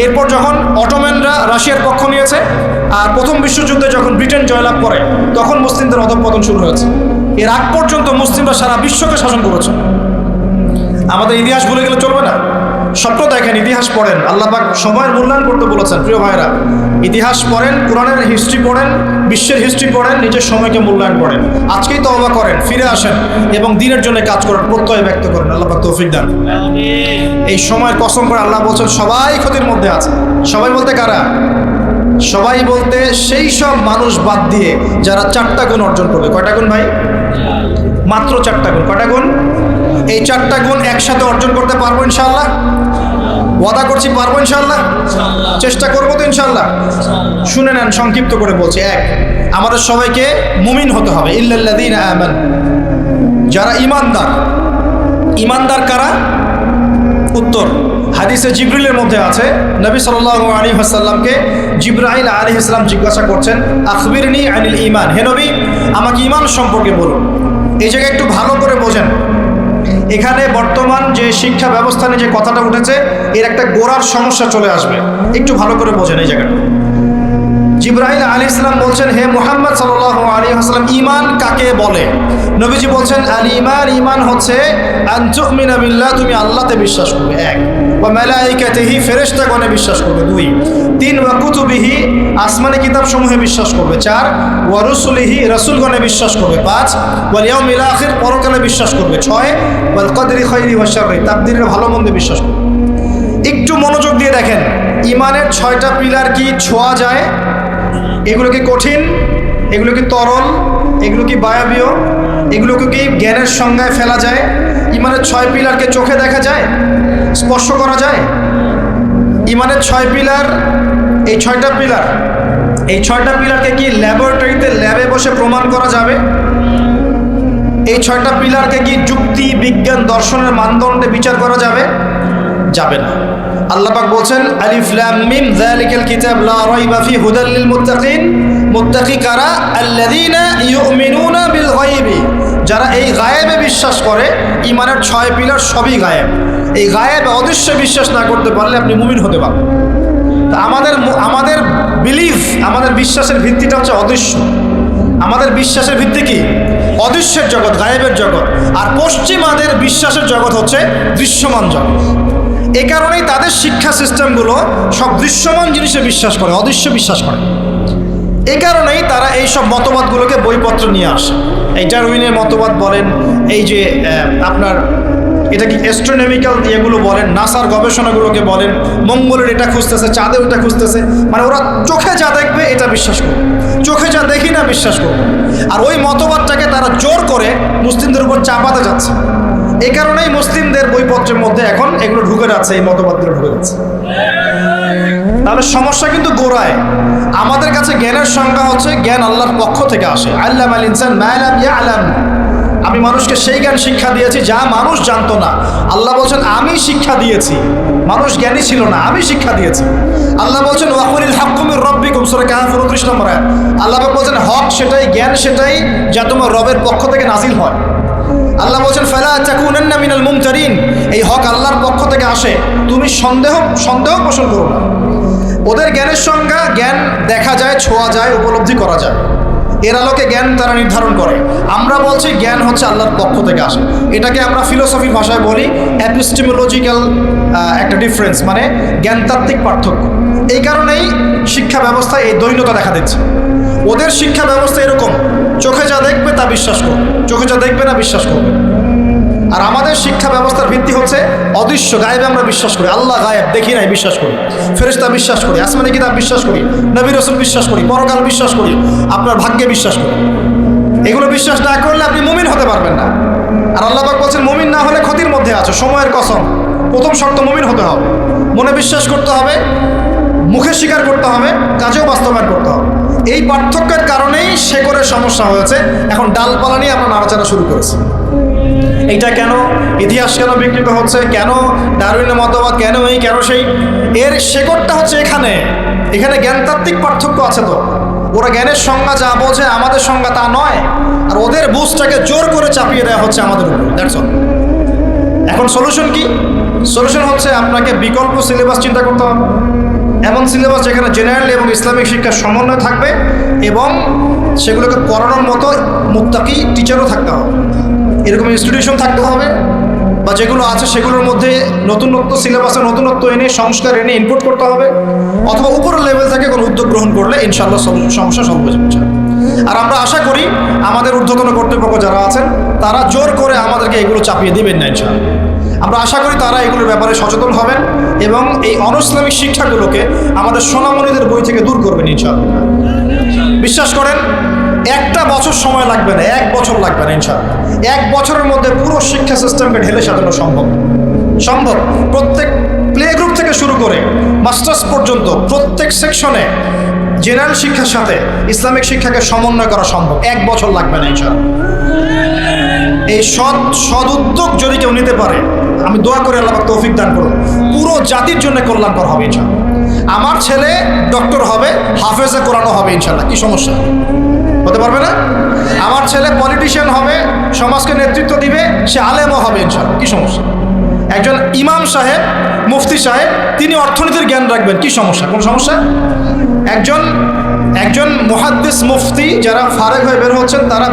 এরপর যখন অটোম্যানরা রাশিয়ার পক্ষ নিয়েছে, আর প্রথম বিশ্বযুদ্ধে যখন ব্রিটেন জয়লাভ করে, তখন মুসলিমদের অধঃপতন শুরু হয়েছে। এর আগ পর্যন্ত মুসলিমরা সারা বিশ্বকে শাসন করেছে। আমাদের ইতিহাস ভুলে গেলে চলবে না। স্বপ্ন দেখেন, ইতিহাস পড়েন, আল্লাহ পাক সময়ের মূল্যায়ন করতে বলেছেন। প্রিয় ভাইরা, ইতিহাস পড়েন, কোরআনের হিস্ট্রি পড়েন, বিশ্বের হিস্ট্রি পড়েন, নিজের সময়কে মূল্যায়ন করেন। আজকেই তওবা করেন, ফিরে আসেন এবং দিনের জন্য কাজ করেন, প্রত্যয় ব্যক্ত করেন। আল্লাহ পাক তৌফিক দান। এই সময়ের কসম করে আল্লাহ বলছেন সবাই ক্ষতির মধ্যে আছে। সবাই বলতে কারা? সবাই বলতে সেই সব মানুষ বাদ দিয়ে যারা 4টা গুণ অর্জন করবে। কয়টা গুণ ভাই? মাত্র 4টা গুণ। কয়টা গুণ? এই 4টা গুণ একসাথে অর্জন করতে পারবো ইনশাআল্লাহ? ওয়াদা করছি পারবো ইনশাআল্লাহ, চেষ্টা করবো তো ইনশাআল্লাহ। শুনে নেন, সংক্ষিপ্ত করে বলছি। 1, আমাদের সবাইকে মুমিন হতে হবে। ইল্লাল্লাযীনা আমানু, যারা ঈমানদার। ঈমানদার কারা? উত্তর হাদিসে জিবরিলের মধ্যে আছে, নবী সাল্লাল্লাহু আলাইহি ওয়াসাল্লামকে জিবরাইল আলাইহিস সালাম জিজ্ঞাসা করছেন, আখবিরনি আনিল ঈমান, হে নবী আমাকে ঈমান সম্পর্কে বলুন। এই জায়গায় একটু ভালো করে বোঝেন, এখানে বর্তমান যে শিক্ষা ব্যবস্থা নিয়ে যে কথাটা উঠেছে, এর একটা গোড়ার সমস্যা চলে আসবে। একটু ভালো করে বোঝেন এই জায়গাটা। জিবরাইল আলাইহিস সালাম বলছেন, হে মুহাম্মদ সাল্লাল্লাহু আলাইহি ওয়াসাল্লাম, ঈমান কাকে বলে? নবীজি বলছেন, আল ঈমান, ঈমান হচ্ছে আন তুমিনা বিল্লাহ, তুমি আল্লাহতে বিশ্বাস করবে। 1, ওয়া মালাইকাতিহি, ফেরেশতাগণে বিশ্বাস করবে। 2, 3, ওয়া কুতুবিহি, আসমানি কিতাবসমূহে বিশ্বাস করবে। 4, ওয়া রুসুলিহি, রাসূলগণে বিশ্বাস করবে। 5, ওয়াল ইয়াউমিল আখির, পরকালে বিশ্বাস করবে। 6, ওয়াল কদরি খাইরি ওয়া শাররি, তাকদীরের ভালো মন্দে বিশ্বাস করবে। একটু মনোযোগ দিয়ে দেখেন, ঈমানের 6টা পিলার কি ছোঁয়া যায়? এগুলো কি কঠিন? এগুলো কি তরল? এগুলো কি বায়বীয়? এগুলোকে কি জ্ঞানের সংজ্ঞায় ফেলা যায়? ঈমানের 6 পিলারকে চোখে দেখা যায়? স্পর্শ করা যায়? ঈমানের 6 পিলার, এই 6টা পিলার, এই 6টা পিলারকে কি ল্যাবরেটরিতে ল্যাবে বসে প্রমাণ করা যাবে? এই 6টা পিলারকে কি যুক্তি, বিজ্ঞান, দর্শনের মানদণ্ডে বিচার করা যাবে? যাবে না। আল্লাহ পাক বলছেন, আলিফ লাম মিম যালিকাল কিতাব লা রাইবা ফি হুদাল লিল মুত্তাকিন। মুত্তাকি কারা? আল্লাযীনা ইউমিনুনা বিল গায়বি, যারা এই গায়েবে বিশ্বাস করে। ঈমানের 6 পিলার সবই গায়েব। এই গায়েবে অদৃশ্যে বিশ্বাস না করতে পারলে আপনি মুমিন হতে পারবেন। তা আমাদের বিলিফ, আমাদের বিশ্বাসের ভিত্তিটা হচ্ছে অদৃশ্য। আমাদের বিশ্বাসের ভিত্তি কি? অদৃশ্যের জগৎ, গায়েবের জগৎ। আর পশ্চিমাদের বিশ্বাসের জগৎ হচ্ছে দৃশ্যমান জগৎ। এই কারণেই তাদের শিক্ষা সিস্টেমগুলো সব দৃশ্যমান জিনিসে বিশ্বাস করে, অদৃশ্য বিশ্বাস করে। এই কারণেই তারা এই সব মতবাদগুলোকে বইপত্র নিয়ে আসে। এই ডারউইনের মতবাদ বলেন, এই যে আপনার এটা কি অ্যাস্ট্রোনমিক্যাল এগুলো বলেন, নাসার গবেষণাগুলোকে বলেন, মঙ্গলের এটা খুঁজতেছে, চাঁদের ওটা খুঁজতেছে, মানে ওরা চোখে যা দেখবে এটা বিশ্বাস করবে, চোখে যা দেখি না বিশ্বাস করবে। আর ওই মতবাদটাকে তারা জোর করে মুসলিমদের উপর চাপাতে যাচ্ছে। এই কারণেই মুসলিমদের বইপত্রের মধ্যে এখন এগুলো ঢুকে যাচ্ছে, এই মতবাদগুলো ঢুকে যাচ্ছে। তাহলে সমস্যা কিন্তু গোড়ায়। আমাদের কাছে জ্ঞানের সংজ্ঞা হচ্ছে জ্ঞান আল্লাহর পক্ষ থেকে আসে। আল্লামাল ইনসান মা লাম ইয়ালাম, আমি মানুষকে সেই জ্ঞান শিক্ষা দিয়েছি যা মানুষ জানতো না। আল্লাহ বলছেন আমি শিক্ষা দিয়েছি, মানুষ জ্ঞানী ছিল না, আমি শিক্ষা দিয়েছি। আল্লাহ বলছেন ওয়াকুলিল হাক্কু মির রাব্বিকুম, সূরা কাহফ 29 নম্বর আয়াত। আল্লাহ বলছেন হক সেটাই, জ্ঞান সেটাই যা তোমার রবের পক্ষ থেকে নাজিল হয়। আল্লাহ বলছেন ফালা তাকুনান্না মিনাল মুমতারিন, এই হক আল্লাহর পক্ষ থেকে আসে, তুমি সন্দেহ পোষণ করো না। ওদের জ্ঞানের সংজ্ঞা জ্ঞান দেখা যায়, ছোঁয়া যায়, উপলব্ধি করা যায়, এর আলোকে জ্ঞান তারা নির্ধারণ করে। আমরা বলছি জ্ঞান হচ্ছে আল্লাহর পক্ষ থেকে আসে। এটাকে আমরা ফিলোসফির ভাষায় বলি এপিস্টেমোলজিক্যাল একটা ডিফারেন্স, মানে জ্ঞানতাত্ত্বিক পার্থক্য। এই কারণেই শিক্ষা ব্যবস্থায় এই দ্বৈন্যতা দেখা দিচ্ছে। ওদের শিক্ষা ব্যবস্থা এরকম, চোখে যা দেখবে তা বিশ্বাস করবে, চোখে যা দেখবে না বিশ্বাস করবে। আর আমাদের শিক্ষা ব্যবস্থার ভিত্তি হচ্ছে অদৃশ্য, গায়েবে আমরা বিশ্বাস করি। আল্লাহ গায়েব, দেখি নাই, বিশ্বাস করি। ফেরেশতা বিশ্বাস করি, আসমানি কিতাব বিশ্বাস করি, নবী রাসূল বিশ্বাস করি, পরকাল বিশ্বাস করি, আপনার ভাগ্যে বিশ্বাস করি। এগুলো বিশ্বাস না করলে আপনি মুমিন হতে পারবেন না। আর আল্লাহ পাক বলছেন মুমিন না হলে ক্ষতির মধ্যে আছো, সময়ের কসম। প্রথম শর্ত মুমিন হতে হবে, মনে বিশ্বাস করতে হবে, মুখে স্বীকার করতে হবে, কাজেও বাস্তবায়ন করতে হবে। এই পার্থক্যের কারণেই শেকড়ের সমস্যা হয়েছে। এখন ডালপালা নিয়ে আমরা নাড়াচাড়া শুরু করেছি। এইটা কেন, ইতিহাস কেন বিকৃত হচ্ছে, কেন ডারউইনের মতবাদ, কেন এই কেন সেই, এর শেকড়টা হচ্ছে এখানে। এখানে জ্ঞানতাত্ত্বিক পার্থক্য আছে। তো ওরা জ্ঞানের সংজ্ঞা যা বোঝে, আমাদের সংজ্ঞা তা নয়। আর ওদের বুঝটাকে জোর করে চাপিয়ে দেওয়া হচ্ছে আমাদের উপর। That's all. এখন সলিউশন কি? সলিউশন হচ্ছে আপনাকে বিকল্প সিলেবাস চিন্তা করতে হবে, এমন সিলেবাস যেখানে জেনারেল এবং ইসলামিক শিক্ষার সমন্বয় থাকবে এবং সেগুলোকে পড়ানোর মতো মুত্তাকি টিচারও থাকতে হবে। এরকম ইনস্টিটিউশন থাকতে হবে, বা যেগুলো আছে সেগুলোর মধ্যে নতুনত্ব, সিলেবাসে নতুনত্ব এনে, সংস্কার এনে ইনপুট করতে হবে। অথবা উপরের লেভেল থেকে কোনো উদ্যোগ গ্রহণ করলে ইনশাআল্লাহ সমস্যা সলভ হয়ে যাবে। আর আমরা আশা করি আমাদের ঊর্ধ্বতন কর্তৃপক্ষ যারা আছেন তারা জোর করে আমাদেরকে এগুলো চাপিয়ে দিবেন না ইনশাআল্লাহ। আমরা আশা করি তারা এগুলোর ব্যাপারে সচেতন হবেন এবং এই অনইসলামিক শিক্ষাগুলোকে আমাদের সোনামণিদের বই থেকে দূর করবেন ইনশাআল্লাহ। বিশ্বাস করেন, একটা বছর সময় লাগবে না, 1 বছর লাগবে না ইনশাআল্লাহ। 1 বছরের মধ্যে পুরো শিক্ষা সিস্টেমকে ঢেলে সাজানো সম্ভব। প্রত্যেক প্লে গ্রুপ থেকে শুরু করে মাস্টার্স পর্যন্ত প্রত্যেক সেকশনে জেনারেল শিক্ষার সাথে ইসলামিক শিক্ষাকে সমন্বয় করা সম্ভব। 1 বছর লাগবে না ইনশাআল্লাহ। এই সদ উদ্যোগ যদি কেউ নিতে পারে, আমি দোয়া করে আল্লাহ তৌফিক দান করুন, পুরো জাতির জন্য কল্যাণকর হবে ইনশাআল্লাহ। আমার ছেলে ডক্টর হবে, হাফেজে কোরআনও হবে ইনশাআল্লাহ, কি সমস্যা? হতে পারবে না? আমার ছেলে পলিটিশিয়ান হবে, সমাজকে নেতৃত্ব দিবে, সে আলেমও হবে ইনশাআল্লাহ, কি সমস্যা? একজন ইমাম সাহেব, মুফতি সাহেব, তিনি অর্থনীতির জ্ঞান রাখবেন, কি সমস্যা? কোন সমস্যা? একজন মুহাদ্দিস, মুফতি যারা ফারেগ হয়ে বের হচ্ছেন তারা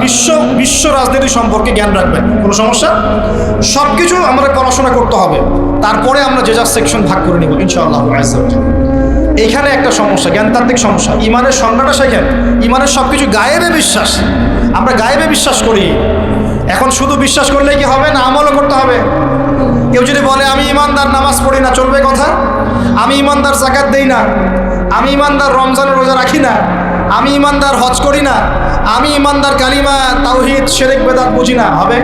বিশ্ব রাজনীতি সম্পর্কে জ্ঞান রাখবেন, কোনো সমস্যা? সব কিছু আমরা পড়াশোনা করতে হবে, তারপরে আমরা যে যার সেকশন ভাগ করে নিব ইনশাআল্লাহ। এইখানে একটা সমস্যা, জ্ঞানতাত্ত্বিক সমস্যা। ইমানের সংজ্ঞাটা শেখেন। ইমানের সব কিছু গায়েবে বিশ্বাস, আমরা গায়েবে বিশ্বাস করি। এখন শুধু বিশ্বাস করলেই কি হবে না, আমলও করতে হবে। কেউ যদি বলে আমি ইমানদার, নামাজ পড়ি না, চলবে কথা? আমি ইমানদার, যাকাত দেই না, আমি ইমানদার, রমজানের রোজা রাখি না, আমি ইমানদার, হজ করি না, আমি ইমানদার, কালিমা তাওহীদ শিরক বেদাত বুঝি না, হবে?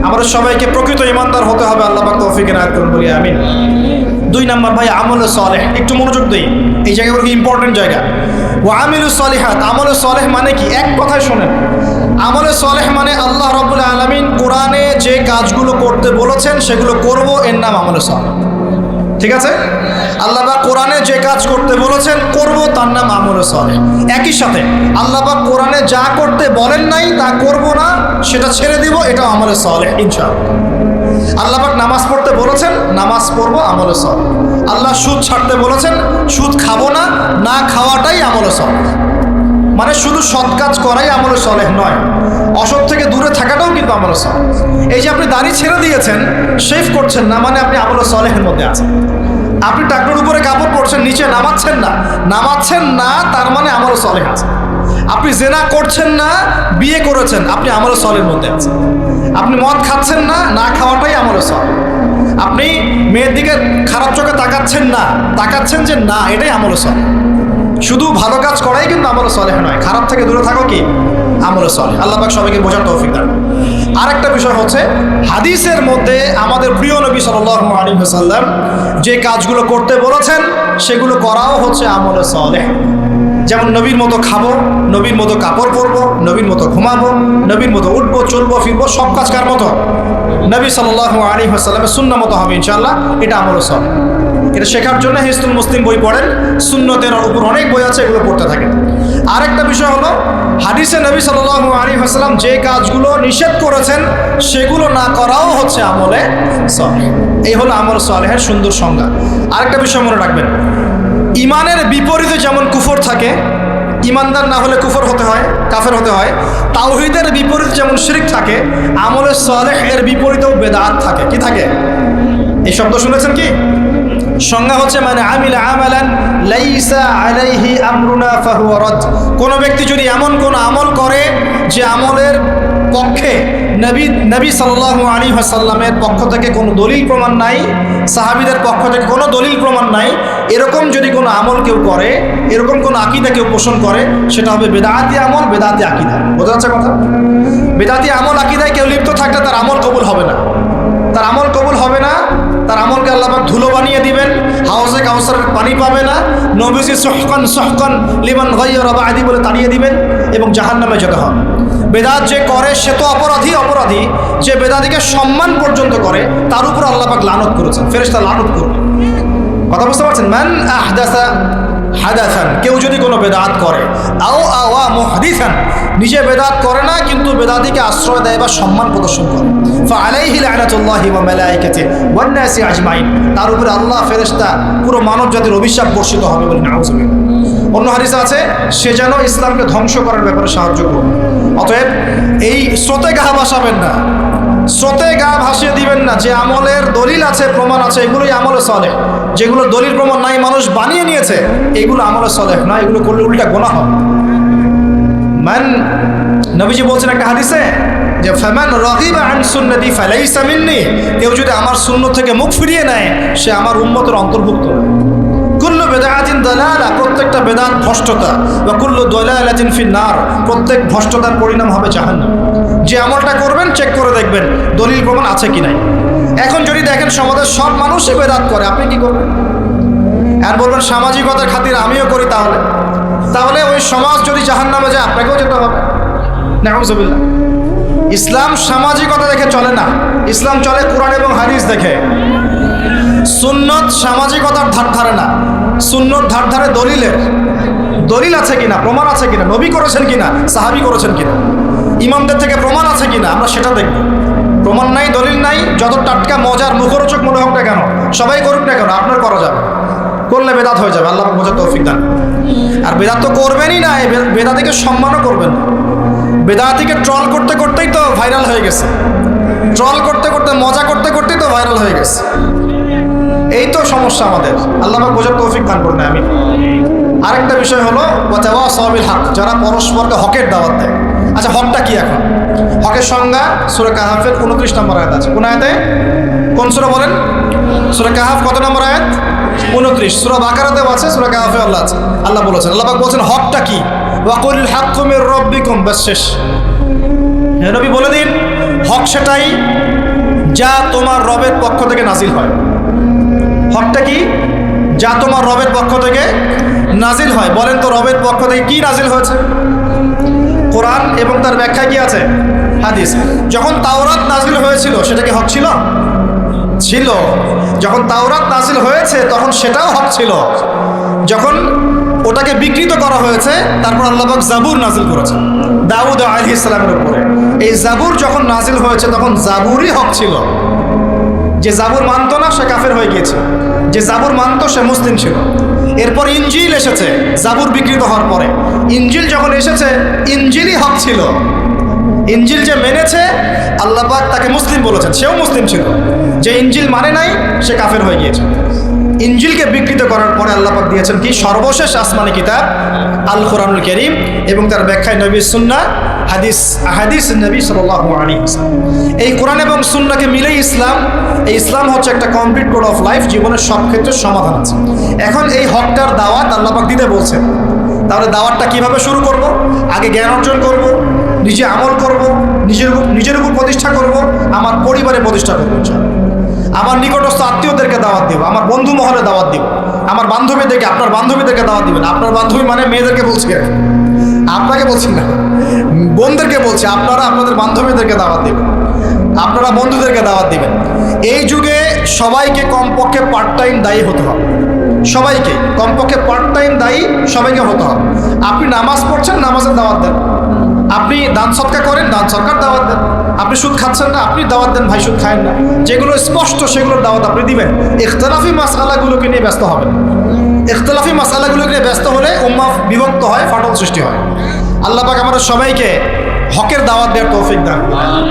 আমাদের সবাইকে প্রকৃত ইমানদার হতে হবে। আল্লাহ পাক তৌফিক এনায়েত করুন, বলি আমিন। 2 নম্বর ভাই, আমলে সালেহ। একটু মনোযোগ দেই, এই জায়গাগুলো কি ইম্পর্টেন্ট জায়গা। ওয়া আমিলুস সালিহাত, আমলে সালেহ মানে কি? এক কথায় শোনেন, আমলে সালেহ মানে আল্লাহ রাব্বুল আলামিন কোরআনে যে কাজগুলো করতে বলেছেন সেগুলো করব, এর নাম আমলে সালেহ। ঠিক আছে? আল্লাহ পাক কোরআনে যে কাজ করতে বলেছেন করব, তার নাম আমলে সালেহ। একই সাথে আল্লাহ পাক কোরআনে যা করতে বলেন নাই তা করব না, সেটা ছেড়ে দিব, এটা আমলে সালেহ ইনশাআল্লাহ। আল্লাহ পাক নামাজ পড়তে বলেছেন, নামাজ পড়বো, আমলে সালেহ। আল্লাহ সুদ ছাড়তে বলেছেন, সুদ খাবো না, না খাওয়াটাই আমলে সালেহ। মানে শুধু সৎ কাজ করাই আমলে সালেহ নয়, অসৎ থেকে দূরে থাকাটাও কিন্তু আমলে সালেহ। এই যে আপনি দাড়ি ছেড়ে দিয়েছেন, শেভ করছেন না, মানে আপনি আমলে সালেহের মধ্যে আছেন। আপনি টাকনুর উপরে কাপড় পরছেন, নিচে নামাচ্ছেন না, তার মানে আমলে সালেহ আছে। আপনি জেনা করছেন না, বিয়ে করেছেন, আপনি আমলে সালেহের মধ্যে আছেন। আপনি মদ খাচ্ছেন না, না খাওয়াটাই আমলে সালেহ। আপনি মেয়ের দিকে খারাপ চোখে তাকাচ্ছেন যে না, এটাই আমলে সালেহ। শুধু ভালো কাজ করাই কিন্তু আমলে সালেহ নয়, খারাপ থেকে দূরে থাকো কি আমলে সালেহ। আল্লাহ পাক সবাইকে বোঝার তৌফিক দান। আরেকটা বিষয় হচ্ছে হাদিসের মধ্যে আমাদের প্রিয় নবী সাল্লাল্লাহু আলাইহি ওয়াসাল্লাম যে কাজগুলো করতে বলেছেন সেগুলো করাও হচ্ছে আমলে সালেহ। যেমন নবীর মতো খাবো, নবীর মতো কাপড় পরবো, নবীর মতো ঘুমাবো, নবীর মতো উঠবো, চলবো, ফিরবো, সব কাজ কার মতো? নবী সাল্লাল্লাহু আলাইহি ওয়াসাল্লামের সুন্নাহ মতো হবে ইনশাআল্লাহ। এটা আমলে সালেহ। এটা শেখার জন্য হিসনুল মুসলিম বই পড়েন, সুন্নতের উপর অনেক বই আছে, এগুলো পড়তে থাকেন। আরেকটা বিষয় হলো হাদিসে নবী সাল্লাল্লাহু আলাইহি ওয়াসাল্লাম যে কাজগুলো নিষেধ করেছেন সেগুলো না করাও হচ্ছে আমলে সালেহ। এই হলো আমল সালেহের সুন্দর সংজ্ঞা। আরেকটা বিষয় মনে রাখবেন, ইমানের বিপরীতে যেমন কুফর থাকে, ইমানদার না হলে কুফর হতে হয়, কাফের হতে হয়। তাওহীদের বিপরীতে যেমন শিরক থাকে, আমলে সালেহ এর বিপরীতেও বেদাত থাকে। কি থাকে? এই শব্দ শুনেছেন কি? সংজ্ঞা হচ্ছে মানে আমিলা আমালান লাইসা আলাইহি আমরুনা ফাহুয়া রাদ। কোন ব্যক্তি যদি এমন কোন আমল করে যে আমলের পক্ষে নবী সাল্লাল্লাহু আলাইহি ওয়াসাল্লামের পক্ষ থেকে কোনো দলিল প্রমাণ নাই, সাহাবীদের পক্ষ থেকে কোনো দলিল প্রমাণ নাই, এরকম যদি কোনো আমল কেউ করে, এরকম কোনো আকীদা কেউ পোষণ করে, সেটা হবে বেদাতি আমল, বেদাতি আকীদা। বোঝা যাচ্ছে কথা? বেদাতি আমল আকীদায় কেউ লিপ্ত থাকলে তার আমল কবুল হবে না। তার আমল কবুল হবে না, তার আমলকে আল্লাহ পাক ধুলো বানিয়ে দিবেন, হাউজে কাউসারের পানি পাবে না, নবীজি সুহকান সুহকান লিমান গায়্যারা বা'দি বলে তাড়িয়ে দিবেন এবং জাহান্নামে যেতে হবে। বেদাত যে করে সে তো অপরাধী, যে বেদাতিকে সম্মান পর্যন্ত করে তার উপর আল্লাহ পাক লানত করেছেন, ফেরেশতা লানত করবে। কথা বুঝতে পারছেন? মান আহদাসা হাদাসান, কেউ যদি কোনো বেদাত করে, আও আওয়া মুহদিসান, নিজে বেদাত করে না কিন্তু বেদাতিকে আশ্রয় দেয় বা সম্মান প্রদর্শন করে, ফাআলাইহি লা'নাতুল্লাহি ওয়া মালাইকাতিহি ওয়ান নাসি আজমাইন, তার উপরে আল্লাহ, ফেরেশতা, পুরো মানব জাতির অভিশাপ বর্ষিত হবে বলে নাউযুবিল্লাহ। অন্য হাদিসে আছে সে যেন ইসলামকে ধ্বংস করার ব্যাপারে সাহায্য করবে। অতএব এই স্রোতে গা ভাসাবেন না, স্রোতে গা ভাসিয়ে দিবেন না। যে আমলের দলিল আছে, প্রমাণ আছে, এগুলোই আমলে সালেহ। যেগুলো দলিল প্রমাণ নাই, মানুষ বানিয়ে নিয়েছে, এগুলো আমলে সালেহ না, এগুলো করলে উল্টা গুনাহ হবে। নবীজি বলছেন একটা হাদিসে যে ফামান রাগিবা আন সুন্নতি ফালাইসা মিন্নি, কেউ যদি আমার সুন্নাত থেকে মুখ ফিরিয়ে নেয় সে আমার উম্মতের অন্তর্ভুক্ত। কুল্লু বিদআতিন দালালা, প্রত্যেকটা বেদাত ভ্রষ্টতা, ওয়া কুল্লু দালালাতিন ফিন্নার, প্রত্যেক ভ্রষ্টতার পরিণাম হবে জাহান্নাম। যে আমলটা করবেন চেক করে দেখবেন দলিল প্রমাণ আছে কি নাই। এখন যদি দেখেন সমাজের সব মানুষই বেদাত করে, আপনি কি করবেন? আর বলবেন সামাজিকতার খাতির আমিও করি, তাহলে ওই সমাজ যদি জাহান্নামে যায় আপনাকেও যেতে হবে। নাউযুবিল্লাহ। ইসলাম সামাজিকতা দেখে চলে না, ইসলাম চলে কোরআন এবং হাদিস দেখে। সুন্নত সামাজিকতার ধার ধারে না, সুন্নত ধার ধারে দলিলের। দলিল আছে কিনা, প্রমাণ আছে কিনা, নবী করেছেন কিনা, সাহাবী করেছেন কিনা, ইমামদের থেকে প্রমাণ আছে কিনা, আমরা সেটা দেখব। প্রমাণ নাই, দলিল নাই, যত টাটকা মজার মুখরোচক মনে হোক না কেন, সবাই করুক না কেন, আপনার করা যাবে, করলে বেদাত হয়ে যাবে। আল্লাহ বোঝার তৌফিক দান। আর বেদাত তো করবেনই না, বেদাতিকে সম্মানও করবেন না। বেদাতিকে ট্রল করতে করতেই তো ভাইরাল হয়ে গেছে, ট্রল করতে করতে, মজা করতে করতেই তো ভাইরাল হয়ে গেছে। এই তো সমস্যা আমাদের। আল্লাহ পাক বোঝার তৌফিক দান করুন, আমিন। আরেকটা বিষয় হলো ওয়াতাওয়াসাউ বিল হক, যারা পরস্পরকে হকের দাওয়াত দেয়। আচ্ছা, হকটা কি? এখন হকের সংজ্ঞা সূরা কাহাফের 29 নম্বর আয়াত আছে। কোন আয়াতে? কোন সূরা বলেন? সূরা কাহাফ কত নম্বর আয়াত? 29। সূরা বাকারাতেও আছে, সূরা কাহাফে আল্লাহ আছে। আল্লাহ বলেছেন, আল্লাহ পাক বলেছেন হকটা কি? ওয়াকুল হাক্কু মির রাব্বিকুম, বাস শেষ। হে নবী বলে দিন হক সেটাই যা তোমার রবের পক্ষ থেকে নাজিল হয়। হকটা কি? যা তোমার রবের পক্ষ থেকে নাজিল হয়। বলেন তো রবের পক্ষ থেকে কি নাজিল হয়েছে? কোরআন এবং তার ব্যাখ্যা কি আছে? হাদিস। যখন তাওরাত নাজিল হয়েছিল সেটা কি হক ছিল? ছিল। যখন তাওরাত নাজিল হয়েছে তখন সেটাও হক ছিল। যখন ওটাকে বিকৃত করা হয়েছে তারপর আল্লাহ পাক জাবুর নাজিল করেছেন দাউদ আলাইহিস সালামের উপরে। এই জাবুর যখন নাজিল হয়েছে তখন জাবুরই হক ছিল। যে জাবুর মানত না সে কাফের হয়ে গিয়েছে, যে জাবুর মানত সে মুসলিম ছিল। এরপর ইনজিল এসেছে জাবুর বিকৃত হওয়ার পরে। ইনজিল যখন এসেছে ইনজিলই হক ছিল। ইনজিল যে মেনেছে আল্লাহ পাক তাকে মুসলিম বলেছেন, সেও মুসলিম ছিল। যে ইনজিল মানে নাই সে কাফের হয়ে গিয়েছে। ইনজিলকে বিকৃত করার পরে আল্লাহ পাক দিয়েছেন কি? সর্বশেষ আসমানি কিতাব আল কোরআনুল কারীম এবং তার ব্যাখ্যায় নবীর সুন্নাহ, হাদিস নবী সাল্লাল্লাহু আলাইহি ওয়াসাল্লাম। এই কোরআন এবং সুন্নাহকে মিলেই ইসলাম। এই ইসলাম হচ্ছে একটা কমপ্লিট কোড অফ লাইফ, জীবনের সব ক্ষেত্রে সমাধান আছে। এখন এই হকটার দাওয়াত আল্লাহ পাক দিতে বলছেন। তাহলে দাওয়াতটা কিভাবে শুরু করব? আগে জ্ঞান অর্জন করব, নিজে আমল করব, নিজের উপর প্রতিষ্ঠা করব, আমার পরিবারে প্রতিষ্ঠা করবো ইনশাআল্লাহ। আমার নিকটস্থ আত্মীয়দেরকে দাওয়াত দিব, আমার বন্ধু মহলে দাওয়াত দিব, আমার বান্ধবীদেরকে, আপনার বান্ধবীদেরকে দাওয়াত দিবেন। আপনার বান্ধবী মানে মেয়েদেরকে বলছি আর কি, আপনাকে বলছি না, বোনদেরকে বলছি। আপনারা আপনাদের বান্ধবীদেরকে দাওয়াত দিবেন, আপনারা বন্ধুদেরকে দাওয়াত দিবেন। এই যুগে সবাইকে কমপক্ষে পার্ট টাইম দায়ী হতে হবে, সবাইকে কমপক্ষে পার্ট টাইম দায়ী সবাইকে হতে হবে। আপনি নামাজ পড়ছেন, নামাজের দাওয়াত দেন। আপনি দান সদকা করেন, দান সদকার দাওয়াত দেন। আপনি সুদ খাচ্ছেন না, আপনি দাওয়াত দেন ভাই সুদ খায়েন না। যেগুলো স্পষ্ট সেগুলোর দাওয়াত আপনি দিবেন। ইখতিলাফি মাসআলাগুলোকে নিয়ে ব্যস্ত হবেন। ইখতিলাফি মাসআলাগুলোকে নিয়ে ব্যস্ত হলে উম্মাহ বিভক্ত হয়, ফাটল সৃষ্টি হয়। আল্লাহ পাক আমাদের সবাইকে হকের দাওয়াত দেওয়ার তৌফিক দান করুন।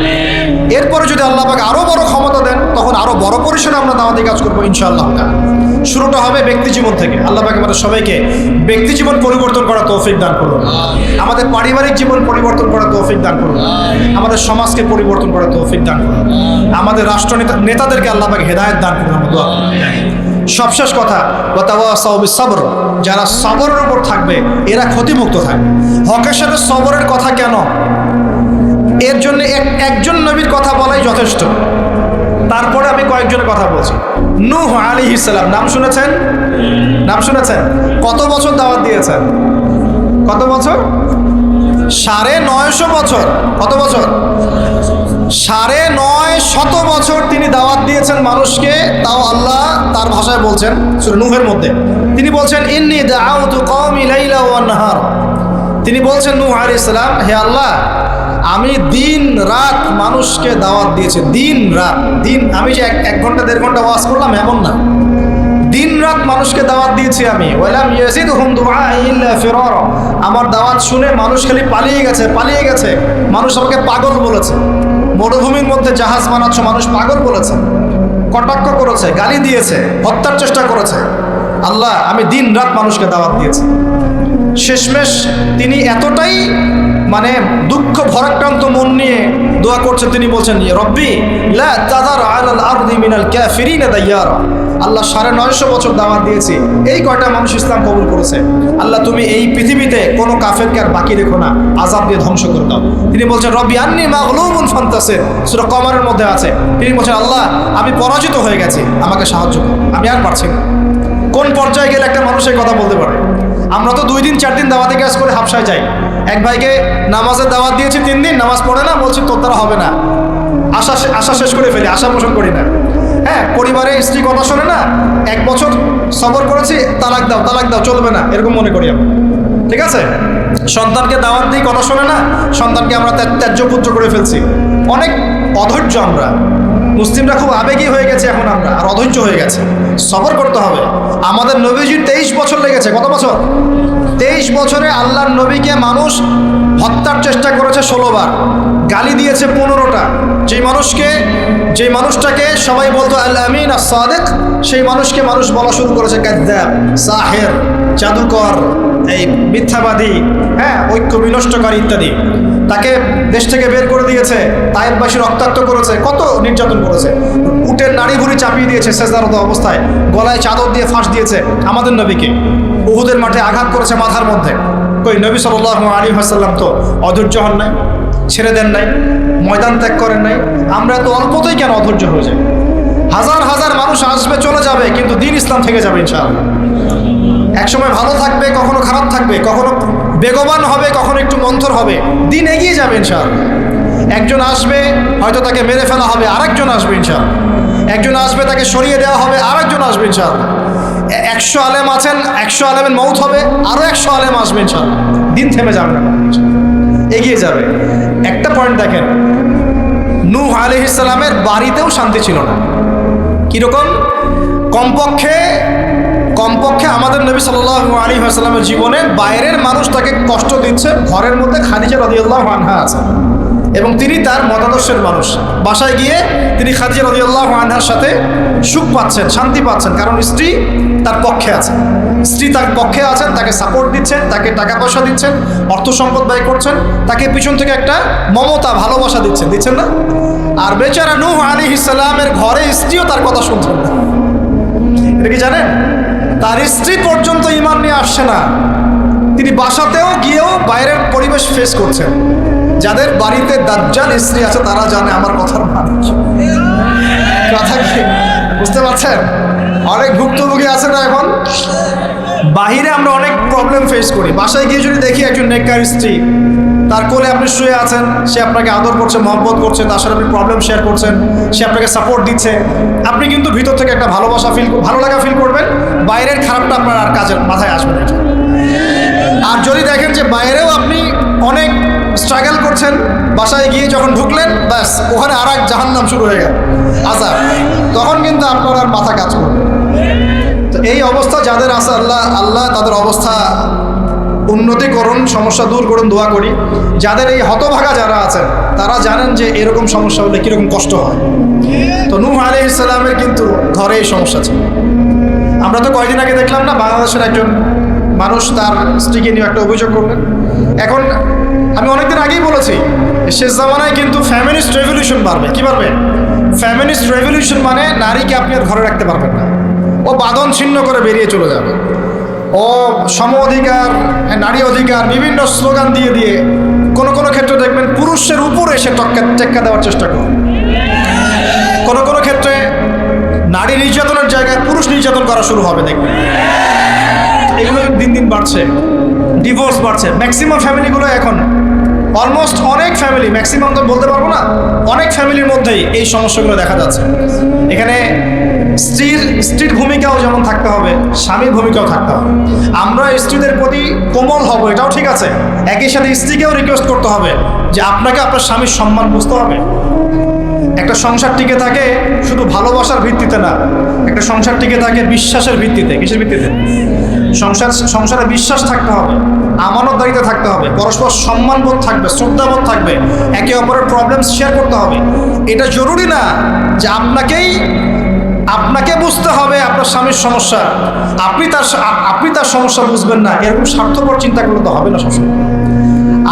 এরপরে যদি আল্লাহ পাক আরও বড় ক্ষমতা দেন, তখন আরও বড় পরিসরে আমরা দাওয়াতি কাজ করবো ইনশাআল্লাহ। শুরুটা হবে ব্যক্তি জীবন থেকে। আল্লাহ পাক আমাদের সবাইকে ব্যক্তি জীবন পরিবর্তন করার তৌফিক দান করুন, আমাদের পারিবারিক জীবন পরিবর্তন করার তৌফিক দান করুন, আমাদের সমাজকে পরিবর্তন করার তৌফিক দান করুন, আমাদের রাষ্ট্র নেতাদেরকে আল্লাহ পাক হেদায়েত দান করুন। আমরা দোয়া করি। সবশেষ কথা, ওয়াতাওয়াসাউ বিস-সাবর, যারা সবরের উপর থাকবে এরা ক্ষতিমুক্ত থাকবে। হকের সাথে সবরের কথা কেন? এর জন্য একজন নবীর কথা বলাই যথেষ্ট। তারপরে আমি কয়েকজনের কথা বলছি। নূহ আলাইহিস সালাম, নাম শুনেছেন? নাম শুনেছেন? কত বছর দাওয়াত দিয়েছেন? কত বছর? 950 বছর। কত বছর? 950 বছর তিনি দাওয়াত দিয়েছেন মানুষকে। তাও আল্লাহ তার ভাষায় বলছেন সূরা নূহের মধ্যে, তিনি বলছেন ইন্নী দাআউতু কওমি লাইলা ওয়া নাহার। তিনি বলছেন নূহ আলাইহিস সালাম, হে আল্লাহ, আমি দিন রাত মানুষকে দাওয়াত দিয়েছি। দিন রাত, দিন আমি যে 1 ঘন্টা 1.5 ঘন্টা ওয়াজ করলাম এমন না, দিন রাত মানুষকে দাওয়াত দিয়েছি আমি। ওয়ালাম ইয়াজিদহুম দুআই ইল্লা ফিরারা। আমার দাওয়াত শুনে মানুষ খালি পালিয়ে গেছে, পালিয়ে গেছে। মানুষ আমাকে পাগল বলেছে। মরুভূমির মধ্যে জাহাজ বানাচ্ছ, মানুষ পাগল বলেছে, কটাক্ষ করেছে, গালি দিয়েছে, হত্যার চেষ্টা করেছে। আল্লাহ, আমি দিন রাত মানুষকে দাওয়াত দিয়েছি। শেষমেশ তিনি এতটাই দুঃখ ভরাক্রান্ত মন নিয়ে দোয়া করছেন, তিনি বলছেন রব্বি লা তাযার আলাল আরদি মিনাল কাফিরিনা দাইয়ারা। আল্লাহ 950 বছর দাওয়াত দিয়েছি, এই কয়টা মানুষ ইসলাম কবুল করেছে। আল্লাহ, তুমি এই পৃথিবীতে কোনো কাফেরকে আর বাকি রেখো না, আযাব দিয়ে ধ্বংস করে দাও। তিনি বলছেন রব্বি আন্নী মাগলুবুন ফান্তাসির, সূরা কমারের মধ্যে আছে। তিনি বলছেন আল্লাহ, আমি পরাজিত হয়ে গেছি, আমাকে সাহায্য করো, আমি আর পারছি না। কোন পর্যায়ে গেলে একটা মানুষ এই কথা বলতে পারে? আমরা তো 2 দিন 4 দিন দাওয়াতে কাজ করে হাফসায় যাই। এক ভাইকে নামাজের দাওয়াত দিয়েছি 3 দিন, নামাজ পড়ে না, বলছি তোর দ্বারা হবে না, আশা শেষ করে ফেলি, আশা পোষণ করি না। হ্যাঁ, পরিবারে স্ত্রী কথা শোনে না, 1 বছর সবর করেছি, তালাক দাও, চলবে না, এরকম মনে করি আমরা। ঠিক আছে, সন্তানকে দাওয়াত দিই, কথা শোনে না, সন্তানকে আমরা ত্যায্য পুত্র করে ফেলছি। অনেক অধৈর্য আমরা মুসলিমরা, খুব আবেগী হয়ে গেছে এখন আমরা, আর অধৈর্য হয়ে গেছে। সবর করতে হবে। আমাদের নবীজির 23 বছর লেগেছে। কত বছর? 23 বছরে আল্লাহর নবীকে মানুষ হত্যার চেষ্টা করেছে 16 বার, গালি দিয়েছে 15টা। যেই মানুষটাকে সবাই বলতো আল আমিন আস সাদিক, সেই মানুষকে মানুষ বলা শুরু করেছে কাযযাব, সাহির, জাদুকর, এই মিথ্যাবাদী, হ্যাঁ, ঐক্য বিনষ্টকারী ইত্যাদি। তাকে দেশ থেকে বের করে দিয়েছে, তায়েফবাসী রক্তাক্ত করেছে, কত নির্যাতন করেছে। উটের নাড়ি ভুড়ি চাপিয়ে দিয়েছে সেজদারত অবস্থায়, গলায় চাদর দিয়ে ফাঁস দিয়েছে আমাদের নবীকে। উহুদের মাঠে আঘাত করেছে মাথার মধ্যে। কই নবী সাল্লাল্লাহু আলাইহি ওয়াসাল্লাম তো অধৈর্য হন নাই, ছেড়ে দেন নাই, ময়দান ত্যাগ করেন নাই। আমরা তো অল্পতেই কেন অধৈর্য হয়ে যাই? হাজার হাজার মানুষ আসবে, চলে যাবে, কিন্তু দিন ইসলাম থেকে যাবে ইনশাআল্লাহ। একসময় ভালো থাকবে, কখনো খারাপ থাকবে, কখনো বেগবান হবে, কখনো একটু মন্থর হবে, দিন এগিয়ে যাবে ইনশাআল্লাহ। একজন আসবে, হয়তো তাকে মেরে ফেলা হবে, আরেকজন আসবে ইনশাআল্লাহ। একজন আসবে, তাকে সরিয়ে দেওয়া হবে, আরেকজন আসবে ইনশাআল্লাহ। 100 আলেম আছেন, 100 আলেমের মউত হবে, আরও 100 আলেম আসবে ইনশাআল্লাহ। দিন থেমে যাবে না, এগিয়ে যাবে। একটা পয়েন্ট দেখেন, নূহ আলাইহিস সালামের বাড়িতেও শান্তি ছিল না। কীরকম? কমপক্ষে আমাদের নবী সাল্লাল্লাহু আলাইহি ওয়াসাল্লামের জীবনে বাইরের মানুষ তাকে কষ্ট দিচ্ছে, ঘরের মধ্যে খাদিজা রাদিয়াল্লাহু আনহা আছে এবং তিনি তার মতাদর্শের মানুষ। বাসায় গিয়ে তিনি খাদিজা রাদিয়াল্লাহু আনহার সাথে সুখ পাচ্ছেন, শান্তি পাচ্ছেন, কারণ স্ত্রী তার পক্ষে আছে। স্ত্রী তার পক্ষে আছেন, তাকে সাপোর্ট দিচ্ছেন, তাকে টাকা পয়সা দিচ্ছেন, অর্থ সম্পদ ব্যয় করছেন, তাকে পিছন থেকে একটা মমতা, ভালোবাসা দিচ্ছেন না? আর বেচারা নূহ আলাইহিস সালামের ঘরে স্ত্রীও তার কথা শুনছেন না। এটা কি জানেন? তার স্ত্রী পর্যন্ত ঈমান নিয়ে আসছে না। তিনি বাসাতেও গিয়েও বাইরের পরিবেশ ফেস করছেন। যাদের বাড়িতে দাজ্জাল স্ত্রী আছে তারা জানে আমার কথার মানে কি। কথা কি বুঝতে পারছেন? অনেক ভুক্তভোগী আছে না এখন। বাহিরে আমরা অনেক প্রবলেম ফেস করি, বাসায় গিয়ে যদি দেখি একজন নেককার স্ত্রী, তার কোলে আপনি শুয়ে আছেন, সে আপনাকে আদর করছে, মহব্বত করছে, তার সাথে আপনি প্রবলেম শেয়ার করছেন, সে আপনাকে সাপোর্ট দিচ্ছে, আপনি কিন্তু ভিতর থেকে একটা ভালোবাসা ভালো লাগা ফিল করবেন। বাইরের খারাপটা আপনার আর কাজের মাথায় আসবে না। আর যদি দেখেন যে বাইরেও আপনি অনেক স্ট্রাগল করছেন, বাসায় গিয়ে যখন ঢুকলেন ব্যাস ওখানে আর এক জাহান্নাম শুরু হয়ে গেল, আজাব, তখন কিন্তু আপনার আর মাথা কাজ করবে। তো এই অবস্থা যাদের আছে, আল্লাহ তাদের অবস্থা উন্নতি করুন, সমস্যা দূর করুন, দোয়া করি। যাদের এই হতভাগা যারা আছেন তারা জানেন যে এরকম সমস্যা হলে কীরকম কষ্ট হয়। তো নূহ আলাইহিস সালামের কিন্তু ঘরে এই সমস্যা ছিল। আমরা তো কয়েকদিন আগে দেখলাম না, বাংলাদেশের একজন মানুষ তার স্ত্রীকে নিয়ে একটা অভিযোগ করলেন। এখন আমি অনেকদিন আগেই বলেছি, শেষ জামানায় কিন্তু ফ্যামিনিস্ট রেভলিউশন বাড়বে। কি বাড়বে? ফ্যামিনিস্ট রেভলিউশন মানে নারীকে আপনি আর ঘরে রাখতে পারবেন না, ও বাঁধন ছিন্ন করে বেরিয়ে চলে যাবে, ও সম অধিকার, নারী অধিকার বিভিন্ন স্লোগান দিয়ে দিয়ে কোনো কোনো ক্ষেত্রে দেখবেন পুরুষের উপরে এসে টেক্কা দেওয়ার চেষ্টা করে। কোনো কোনো ক্ষেত্রে নারী নির্যাতনের জায়গায় পুরুষ নির্যাতন করা শুরু হবে দেখবেন। এগুলো দিন দিন বাড়ছে, ডিভোর্স বাড়ছে। ম্যাক্সিমাম ফ্যামিলিগুলো এখন অলমোস্ট অনেক ফ্যামিলি, ম্যাক্সিমাম তো বলতে পারবো না, অনেক ফ্যামিলির মধ্যেই এই সমস্যাগুলো দেখা যাচ্ছে। এখানে স্ত্রীর ভূমিকাও যেমন থাকতে হবে, স্বামীর ভূমিকাও থাকতে হবে। আমরা স্ত্রীদের প্রতি কোমল হব, এটাও ঠিক আছে। একই সাথে স্ত্রীকেও রিকোয়েস্ট করতে হবে যে আপনাকে আপনার স্বামীর সম্মান বুঝতে হবে। একটা সংসার টিকে থাকে শুধু ভালোবাসার ভিত্তিতে না, একটা সংসার টিকে থাকে বিশ্বাসের ভিত্তিতে। কিসের ভিত্তিতে? সংসারে বিশ্বাস থাকতে হবে, আমানতদারিতে থাকতে হবে, পরস্পর সম্মানবোধ থাকবে, শ্রদ্ধাবোধ থাকবে, একে অপরের প্রবলেম শেয়ার করতে হবে। এটা জরুরি না যে আপনাকে বুঝতে হবে আপনার স্বামীর সমস্যা, আপনি তার সমস্যা বুঝবেন না, এরকম স্বার্থপর চিন্তা করলে তো হবে না। সবসময়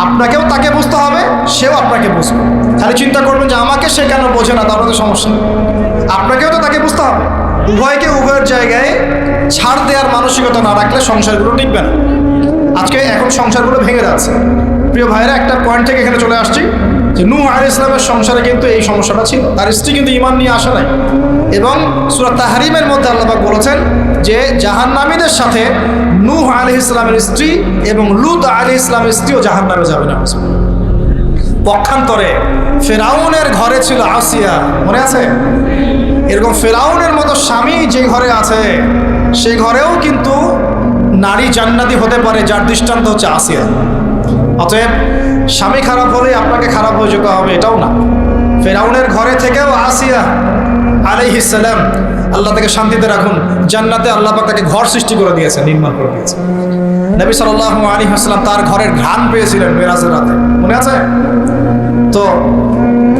আপনাকেও তাকে বুঝতে হবে, সেও আপনাকে বুঝবে। খালি চিন্তা করবেন যে আমাকে সে কেন বোঝে না, তাহলে তো সমস্যা। আপনাকেও তো তাকে বুঝতে হবে। উভয়কে উভয়ের জায়গায় ছাড় দেওয়ার মানসিকতা না রাখলে সংসারগুলো টিকবে না। এখন সংসারগুলো ভেঙে যাচ্ছে। প্রিয় ভাইরা, একটা পয়েন্ট থেকে এখানে চলে আসছি যে নূহ আলাইহিস সালামের সংসারে কিন্তু এই সমস্যাটা ছিল। তার স্ত্রী কিন্তু ঈমান নিয়ে আসে নাই, এবং সূরা তাহরিমের মধ্যে আল্লাহ পাক বলেছেন যে জাহান্নামীদের সাথে নূহ আলাইহিস সালামের স্ত্রী এবং লূত আলাইহিস সালামের স্ত্রীও জাহান্নামে যাবে না। পক্ষান্তরে ফেরাউনের ঘরে ছিল আসিয়া, মনে আছে? এরকম ফেরাউনের মতো স্বামী যে ঘরে আছে সেই ঘরেও কিন্তু নারী জান্নাতি হতে পারে, যার দৃষ্টান্ত হচ্ছে আসিয়া। অতএব স্বামী খারাপ হলে আপনাকে খারাপ হয়ে যেতে হবে এটাও না। ফেরাউনের ঘরে থেকেও আসিয়া আলাইহিস সালাম, আল্লাহ তাকে শান্তিতে রাখুন, জান্নাতে আল্লাহ পাক তাকে ঘর সৃষ্টি করে দিয়েছেন, নির্মাণ করে দিয়েছেন। নবী সাল্লাল্লাহু আলাইহি ওয়াসাল্লাম তার ঘরের ঘ্রাণ পেয়েছিলেন মেরাজের রাতে, মনে আছে? তো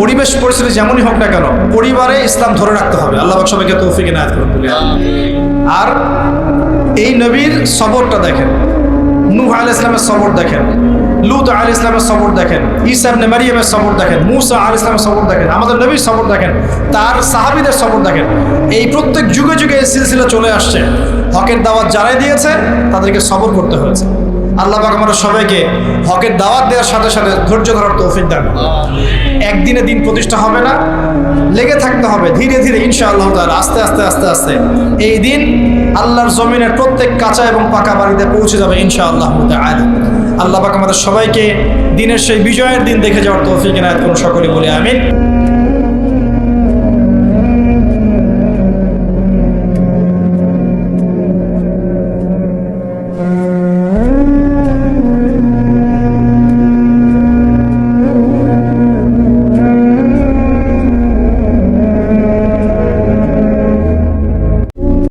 পরিবেশ পরিস্থিতি যেমনই হোক না কেন, পরিবারে ইসলাম ধরে রাখতে হবে। আল্লাহ পাক সবাইকে তৌফিক ইনায়াত করুন। আর এই নবীর সবরটা দেখেন, নূহ আলাইহিস সালামের সবর দেখেন, লূত আলাইহিস সালামের সবর দেখেন, ঈসা ইবনে মারইয়ামের সবর দেখেন, মূসা আলাইহিস সালামের সবর দেখেন, আমাদের নবীর সবর দেখেন, তার সাহাবীদের সবর দেখেন। এই প্রত্যেক যুগে যুগে এই সিলসিলা চলে আসছে। হকের দাওয়াত যারাই দিয়েছে তাদেরকে সবর করতে হয়েছে। আল্লাহ পাক আমাদের সবাইকে হকের দাওয়াত দেওয়ার সাথে সাথে ধৈর্য ধরার তৌফিক দান করুন। একদিনে দিন প্রতিষ্ঠা হবে না, লেগে থাকতে হবে ধীরে ধীরে ইনশাআল্লাহ তাআলা, আস্তে আস্তে আস্তে আস্তে এই দিন আল্লাহর জমিনের প্রত্যেক কাঁচা এবং পাকা বাড়িতে পৌঁছে যাবে ইনশাআল্লাহ তাআলা। আল্লাহ পাক আমাদের সবাইকে দিনের সেই বিজয়ের দিন দেখে যাওয়ার তৌফিক ইনায়াত করুন। সকলে বলি আমিন।